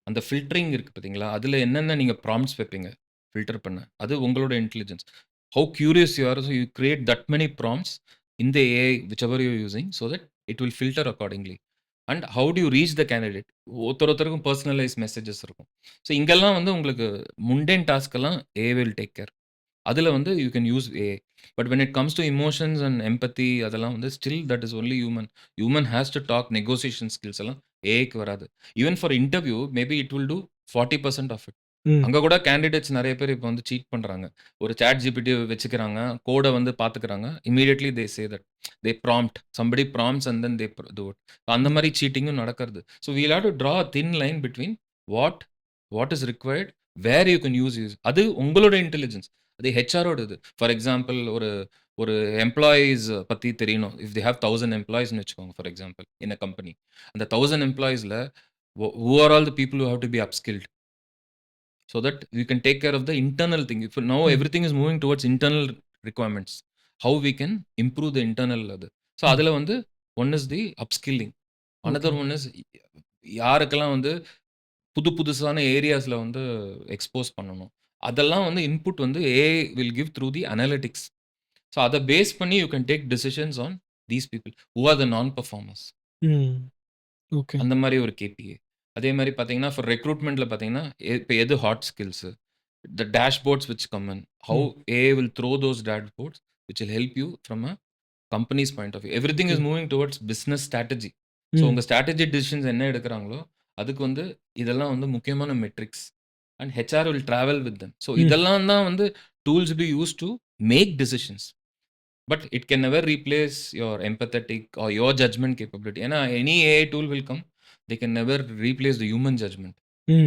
அந்த ஃபில்டரிங் இருக்கு பார்த்தீங்களா? அதில என்னென்ன நீங்க ப்ராம்ப்ட்ஸ் வைப்பீங்க, ஃபில்டர் பண்ண. அது உங்களோட intelligence. How curious you are, so you create that many prompts in the AI whichever you are using, so that it will filter accordingly. And how do you reach the candidate? ஒருத்தருக்கும் personalise messages இருக்கும். ஸோ இங்கெல்லாம் வந்து உங்களுக்கு mundane task எல்லாம் AI will take care. அதில வந்து you can use AI. But when it comes to emotions and empathy, அதெல்லாம் வந்து still that is only human. Human has to talk, negotiation skills எல்லாம் ஏஐக்கு வராது. Even for interview maybe it will do 40% of it. Hmm. அங்க கூட candidates நெறைய பேர் இப்ப வந்து சீட் பண்றாங்க. ஒரு சாட் ஜிபிடி வச்சுக்கிறாங்க. கோட வந்து பார்த்துக்கிறாங்க. Immediately they say that. They prompt. Somebody prompts and then they do it. அந்த ம். மாரி சீட்டிங்கும் நடக்கிறது. So we'll have to draw a thin line between what what is required, where you can use. அது உங்களோட intelligence. அது ஹெச்ஆரோட இது. For example ஒரு ஒரு எம்ப்ளாயீஸ் பத்தி தெரியணும். இஃப் தே ஹேவ் 1000 எம்ப்ளாயீஸ்ன்னு வச்சுக்கோங்க for example in a company. அந்த 1000 எம்ப்ளாயீஸ்ல who are all the people who have to be upskilled? So that we can take care of the internal thing. If now ம். everything is moving towards internal requirements, how we can improve the internal அது. So ம். அதில வந்து one is the upskilling. Okay. Another one is யாருக்கெல்லாம் வந்து புதுசான ஏரியாஸ்ல வந்து expose பண்ணணும். அதெல்லாம் வந்து இன்புட் வந்து AI will give through the analytics. So அத பேஸ் பண்ணி you can take decisions on these people who R த நான் பெர்ஃபார்மர்ஸ். ம். ஓகே. அந்த மாரி ஒரு கேபிஐ. அதே மாரி பார்த்தீங்கன்னா, ஃபார் ரெக்ரூட்மென்ட்ல பார்த்தீங்கன்னா, இப்ப எது hot skills? The dashboards which come in, how ம். AI will throw those dashboards which will help you from a company's point of view. Everything okay. is moving towards business strategy. So ம். உங்க strategy decisions என்ன எடுக்குறாங்களோ, அதுக்கு வந்து இதெல்லாம் வந்து முக்கியமான metrics. And HR will travel with them. So hmm. இதெல்லாம் தான் வந்து tools be used to make decisions. But it can never replace your empathetic or your judgement capability. ஏன்னா any AI tool will come. They can never replace the human judgement.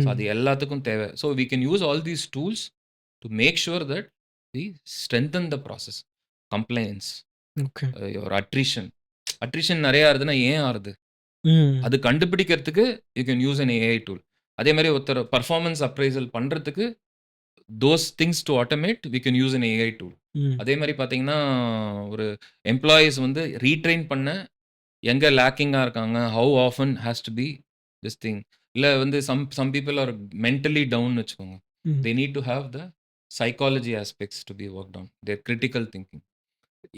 So அது hmm. எல்லாத்துக்கும் தேவை. So we can use all these tools to make sure that we strengthen the process. Compliance, okay. Your attrition. Attrition நெறைய ஆகுதுன்னா ஏன் ஆகுது? Hmm. அது கண்டுபிடிக்கிறதுக்கு you can use an AI tool. அதே மாரி ஒருத்தர் பெர்ஃபார்மன்ஸ் அப்ரைசல் பண்றதுக்கு those things to automate we can use an AI tool. Hmm. அதே மாரி பார்த்தீங்கன்னா, ஒரு எம்ப்ளாயீஸ் வந்து ரீட்ரெயின் பண்ண எங்க லேக்கிங்கா இருக்காங்க? How often has to be this thing. இல்ல வந்து சம் பீப்பிள் ஆர் மென்டலி டவுன்னு வச்சுக்கோங்க. Hmm. They need to have the psychology aspects to be worked on. There critical thinking.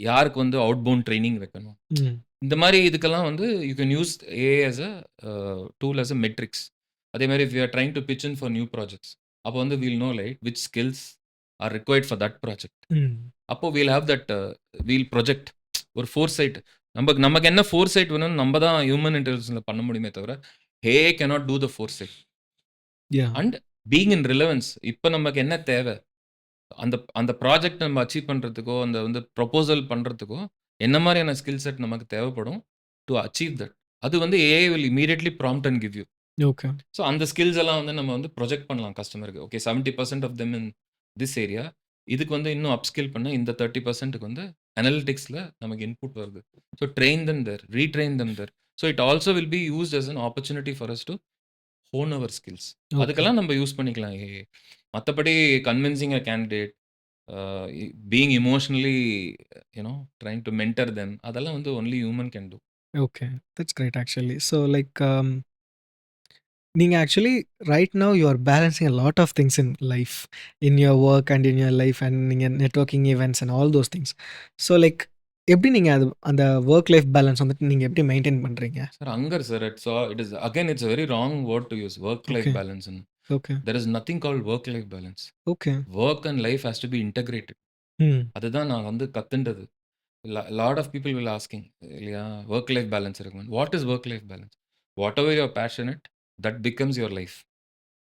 யாருக்கு வந்து அவுட்பவுண்ட் ட்ரெய்னிங் வைக்கணும்? ம். இந்த மாரி இதுக்கெல்லாம் வந்து you can use AI as a tool as a metrics. அதே மாரி if we are trying to pitch in for new projects. அப்போ வந்து we'll know like which skills are required for that project. Hmm. அப்போ we'll have that we'll project ஒரு foresight. நமக்கு என்ன ஃபோர்சைட் வேணும்னு நம்ம தான் ஹியூமன் இன்டெலிஜென்ஸ்ல பண்ண முடியுமே தவிர, AI cannot do the ஃபோர்சைட். Yeah! And being in relevance. இப்ப நமக்கு என்ன தேவை? அந்த அந்த ப்ராஜெக்ட் நம்ம அச்சீவ் பண்றதுக்கோ, அந்த வந்து ப்ரொபோசல் பண்றதுக்கோ, என்ன மாரியான ஸ்கில் செட் நமக்கு தேவைப்படும் டூ அச்சீவ் தட். அது வந்து AI will immediately prompt and give you. Okay. So அந்த ஸ்கில்ஸ் எல்லாம் வந்து நம்ம வந்து ப்ரொஜெக்ட் பண்ணலாம் கஸ்டமருக்கு. Okay 70% of them in this area. இதுக்கு வந்து இன்னும் அப்ஸ்கில் பண்ண இந்த 30%க்கு வந்து அனலிட்டிக்ஸ்ல நமக்கு இன்புட் வருது. So train them there, retrain them there. So it also will be used as an opportunity for us to hone our skills. Okay. அதுக்கெல்லாம் நம்ம யூஸ் பண்ணிக்கலாம் ஏஐ. மத்தபடி convincing a candidate, being emotionally trying to mentor them, அதெல்லாம் வந்து only human can do. Okay. That's great actually. So like நீங்க actually right now you are balancing a lot of things in life. In your work and in your life and நீங்க networking events and all those things. So like எப்படி நீங்க அது அந்த work life balance வந்துட்டு நீங்க எப்படி maintain பண்றீங்க? Sir, hunger, sir. It is again. It's a very wrong word to use. Work-life okay. balance, and okay. there is nothing called work-life balance. Okay. Work and life has to be integrated. ம். அதுதான் நான் வந்து கத்துண்டது. Lot of people will asking இல்லையா? Work life balance இருக்குமா? What is work life balance? Whatever you are passionate, that becomes your life.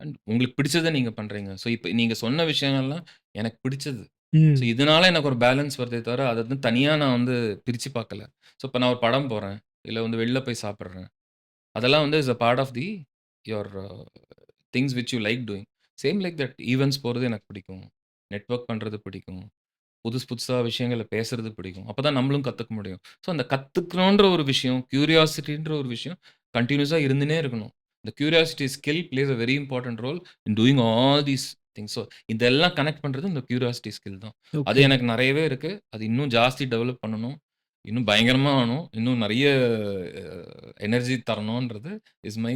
And உங்களுக்கு பிடிச்சத நீங்க பண்றீங்க. ஸோ இப்ப நீங்க சொன்ன விஷயங்கள்லாம் எனக்கு பிடிச்சது. ஸோ ம். இதனால எனக்கு ஒரு பேலன்ஸ் வருதே தவிர, அத வந்து தனியா நான் வந்து பிரிச்சு பார்க்கல. ஸோ இப்ப நான் ஒரு படம் போறேன். இல்ல வந்து வெளில போய் சாப்பிடுறேன். அதெல்லாம் வந்து is a part of the your things which you like doing. Same like that events போறது எனக்கு பிடிக்கும். நெட்வொர்க் பண்றது பிடிக்கும். புதுசா விஷயங்கள பேசுறது பிடிக்கும். அப்பதான் நம்மளும் கத்துக்க முடியும். ஸோ அந்த கத்துக்கணுன்ற ஒரு விஷயம், கியூரியாசிட்டின்ற ஒரு விஷயம் கன்டினியூஸா இருந்துன்னே இருக்கணும். இந்த curiosity skill plays a very important role in doing all these things. So இதெல்லாம் கனெக்ட் பண்றது இந்த கியூரியாசிட்டி ஸ்கில் தான். அது ஓகே, எனக்கு நெறையவே இருக்கு. அது இன்னும் ஜாஸ்தி டெவலப் பண்ணணும். இன்னும் பயங்கரமா ஆகணும். இன்னும் நெறைய எனர்ஜி தரணுன்றது is my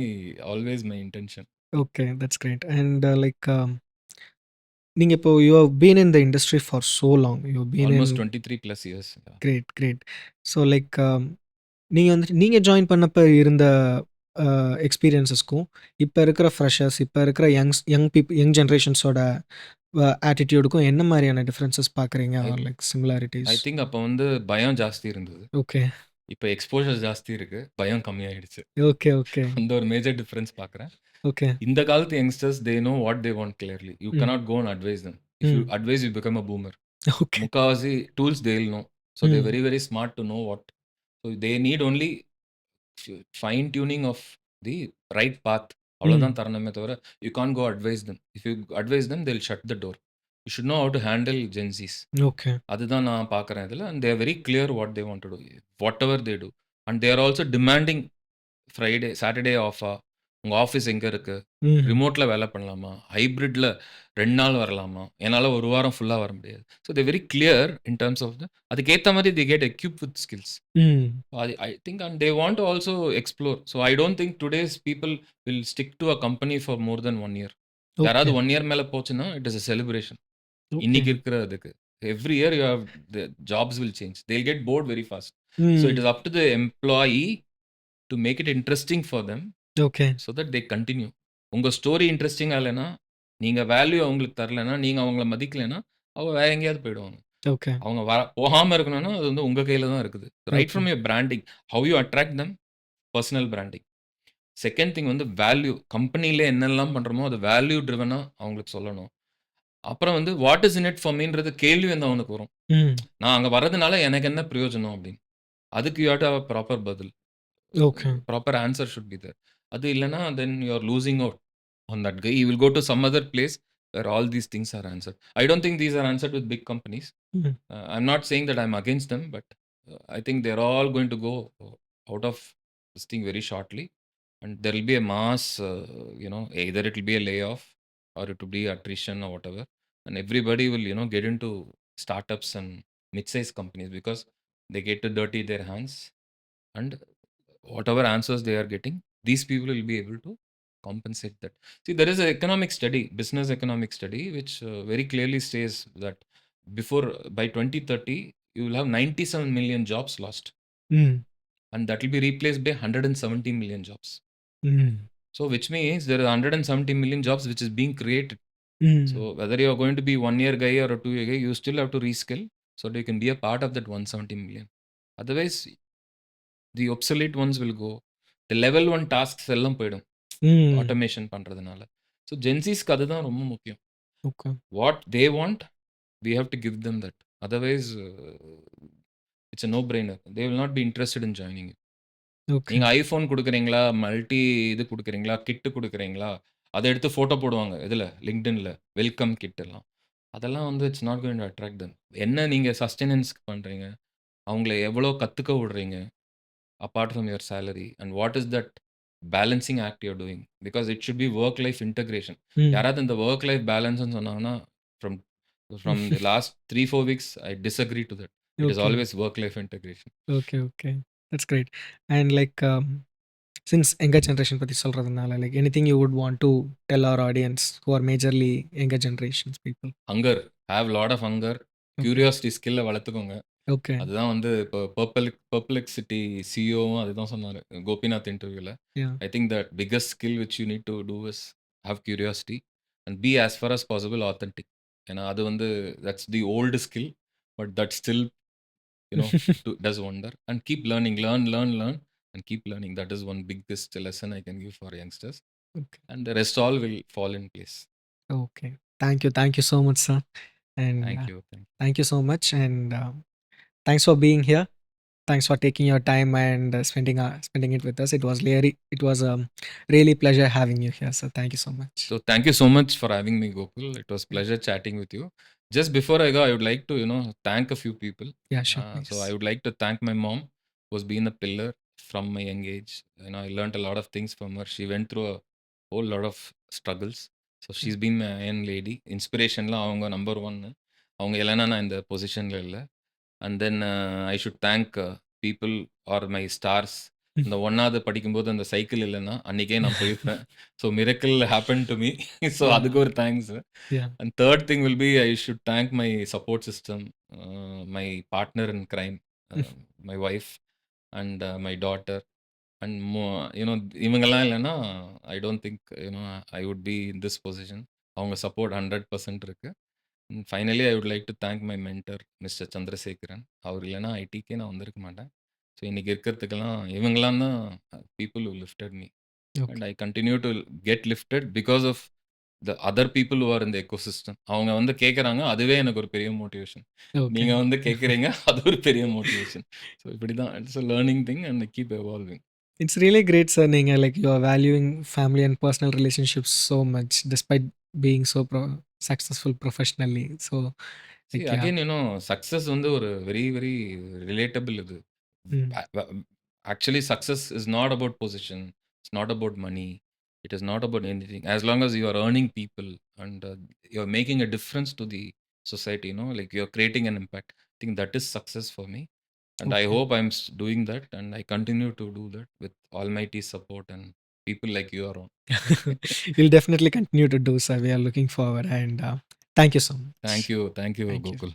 always my intention. Okay. That's great. And like நீங்க இப்போ you have been in the industry for so long. You have been in almost 23 plus years. Great, great. So like நீங்க வந்துட்டு நீங்க join பண்ணப்ப இருந்த எக்ஸ்பீரியன்ஸஸ்க்கும், இப்ப இருக்கிற freshers, இப்ப இருக்கிற யங் ஜெனரேஷன்ஸோட ஆட்டிட்யூடுக்கும் என்ன மாரியான டிஃபரன்ஸஸ் பார்க்குறீங்க? I or like similarities? I think அப்ப வந்து பயம் ஜாஸ்தி இருந்தது. ஓகே, இப்ப எக்ஸ்போஷர் ஜாஸ்தி இருக்கு. பயம் கம்மியாயிடுச்சு. ஓகே, ஓகே, அந்த ஒரு மேஜர் டிஃபரன்ஸ் பார்க்குறேன். ஓகே, இந்த காலத்து youngsters they know what they want clearly. You um, cannot go and advise them. If you um, advise you become a boomer. Okay, முக்காவாசி tools they will know. So they um, very very smart to know what. So they need only fine tuning of the right path. Um, அவ்வளோதான் தரணுமே தவிர you can't go advise them. If you advise them they will shut the door. You should know how to handle Gen Zs. Okay, அதுதான் நான் பார்க்குறேன் இதில. And they are very clear what they want to do. Whatever they do. And they are also demanding Friday, Saturday ஆஃபா? உங்க office எங்க இருக்கு? ம், ரிமோட்ல வேலை பண்ணலாமா? ஹைப்ரிட்ல 2 நாள் வரலாமா? என்னால 1 வாரம் ஃபுல்லா வர முடியாது. So they very clear in terms of அதுக்கேத்த மாரி they get equipped with skills. Um, I think and they want to also explore. So I don't think today's people will stick to a company for more than 1 year. யாராவது okay, 1 year மேல போச்சுன்னா, it is a celebration. Okay, இன்னைக்கு இருக்கிற இதுக்கு. Every year you have the jobs will change. They will get bored very fast. So it hmm, is up to the employee to make it interesting for them. Okay, so that they continue. உங்க story இன்ட்ரஸ்டிங்கா இல்லன்னா, நீங்க value அவங்களுக்கு தரலன்னா, நீங்க அவங்கள மதிக்கலன்னா, அவங்க வேற எங்கேயாவது போயிடுவாங்க. ஓகே, அவங்க போகாம இருக்கணும்னா, அது வந்து உங்க கையில தான் இருக்குது. Right okay, from your branding. How you attract them, personal branding. Second thing வந்து வேல்யூ. கம்பெனில என்னெல்லாம் பண்றோமோ, அது வேல்யூ ட்ரிவனா அவங்களுக்கு சொல்லணும். அப்புறம் வந்து what is in it for மீன்றது கேள்வி வந்து அவனுக்கு வரும். ம், நான் அங்க வர்றதுனால எனக்கு என்ன பிரயோஜனம் அப்படின்னு. அதுக்கு you have to have a proper பதில். Okay, proper answer should be there. அது இல்லன்னா, then you are losing out on that guy. He will go to some other place where all these things are answered. I don't think these are answered with big companies. ம், I'm not saying that I'm against them, but I think they're all going to go out of this thing very shortly, and there will be a mass, either it will be a layoff or it will be attrition or whatever, and everybody will get into startups and mid-sized companies because they get to dirty their hands, and whatever answers they are getting, these people will be able to compensate that. See, there is an economic study, business economic study, which very clearly says that before by 2030, you will have 97 million jobs lost, ம், and that will be replaced by 170 million jobs. ம், So, which means there are 170 million jobs which is being created. ம், So, whether you are going to be 1 year guy or a 2 year guy, you still have to reskill so that you can be a part of that 170 million. Otherwise, the obsolete ones will go. The level 1 tasks எல்லாம் போயிடும். ம், automation பண்றதுனால. So ஜென்ஸீஸ்க்கு அதுதான் ரொம்ப முக்கியம். Okay, what they want, we have to give them that. Otherwise it's a no brainer. They will not be interested in joining you. Okay, நீங்க iPhone குடுக்குறீங்களா, multi இது குடுக்குறீங்களா, கிட் குடுக்குறீங்களா, அத எடுத்து ஃபோட்டோ போடுவாங்க. இதுல LinkedInல வெல்கம் கிட் எல்லாம். அதெல்லாம் வந்து it's not going to attract them. என்ன நீங்க சஸ்டெனன்ஸ்க்கு பண்றீங்க? அவங்கள எவ்வளோ கத்துக்க விடுறீங்க? apart from your salary, and what is that balancing act you're doing, because it should be work life integration. ம். யாராவது இந்த work life balance ன்னு சொன்னாங்கன்னா, from from the last 3 4 weeks I disagree to that. It is Okay, always work life integration. okay, okay. That's great. And like, since younger generation பத்தி சொல்றதுனால, like anything you would want to tell our audience who are majorly younger generations people? Hunger, have lot of hunger, Okay, curiosity skill வளர்த்துக்கோங்க. okay. அதுதான் வந்து இப்போ பெர்ப்ளெக்ஸிட்டி சிஇஓவும் அதுதான் சொன்னாரு கோபிநாத் இன்டர்வியூல. Yeah. I think that biggest skill which you need to do is have curiosity and be as far as possible authentic. ஏன்னா அது வந்து that's the old skill, but that still does wonder. And keep learning, learn and keep learning. That is one biggest lesson I can give for youngsters. Okay, and the rest all will fall in place. okay. Thank you. Thank you so much, sir. And thank you. thank you so much. And thanks for being here. Thanks for taking your time and spending it with us. It was really pleasure having you here. So thank you so much. So thank you so much for having me, Gokul. It was pleasure chatting with you. Just before I go, I would like to, thank a few people. Yeah, sure, So I please. would like to thank my mom, who's been a pillar from my young age. I learned a lot of things from her. She went through a whole lot of struggles. So she's been my iron lady. இன்ஸ்பிரேஷன்லாம் அவங்க number ஒன்னு. அவங்க இல்லைன்னா நான் இந்த பொசிஷனில் இல்லை. And then I should thank people are my stars. இந்த ஒன்னாவது படிக்கும்போது அந்த சைக்கிள் இல்லைன்னா அன்னைக்கே நான் போயிருப்பேன். So miracle happen to me. So Yeah, அதுக்கு ஒரு thanks. yeah. And third thing will be I should thank my support system, my partner in crime, my wife and my daughter. And இவங்கெல்லாம் இல்லைன்னா ஐ don't think I would be in this position. அவங்க support 100% இருக்கு. Finally I would like to thank my mentor mister Chandrasekaran. அவர் இல்லைன்னா ஐடிக்கே நான் வந்திருக்க மாட்டேன். ஸோ இன்னைக்கு இருக்கிறதுக்கெல்லாம் இவங்கெல்லாம் தான் people who lifted me. Okay. And I continue to get lifted because of the other people who are in the ecosystem. அவங்க வந்து கேட்குறாங்க, அதுவே எனக்கு ஒரு பெரிய மோட்டிவேஷன். Okay. நீங்க வந்து கேட்குறீங்க, அது ஒரு பெரிய மோட்டிவேஷன். ஸோ இப்படி தான் it's a learning thing and keep evolving. It's really great, sir. நீங்க like you are valuing family and personal relationships so much despite being so successful professionally. So See, like yeah. again, success வந்து ஒரு very, very relatable இது. Mm. Actually, success is not about position. It's not about money. It is not about anything. As long as you are earning people and you're making a difference to the society, like you're creating an impact. I think that is success for me. And I Okay. hope I'm doing that and I continue to do that with Almighty support and people like you around. You'll definitely continue to do so. We are looking forward and thank you so much. Thank you. Thank you, Thank you. Gokul.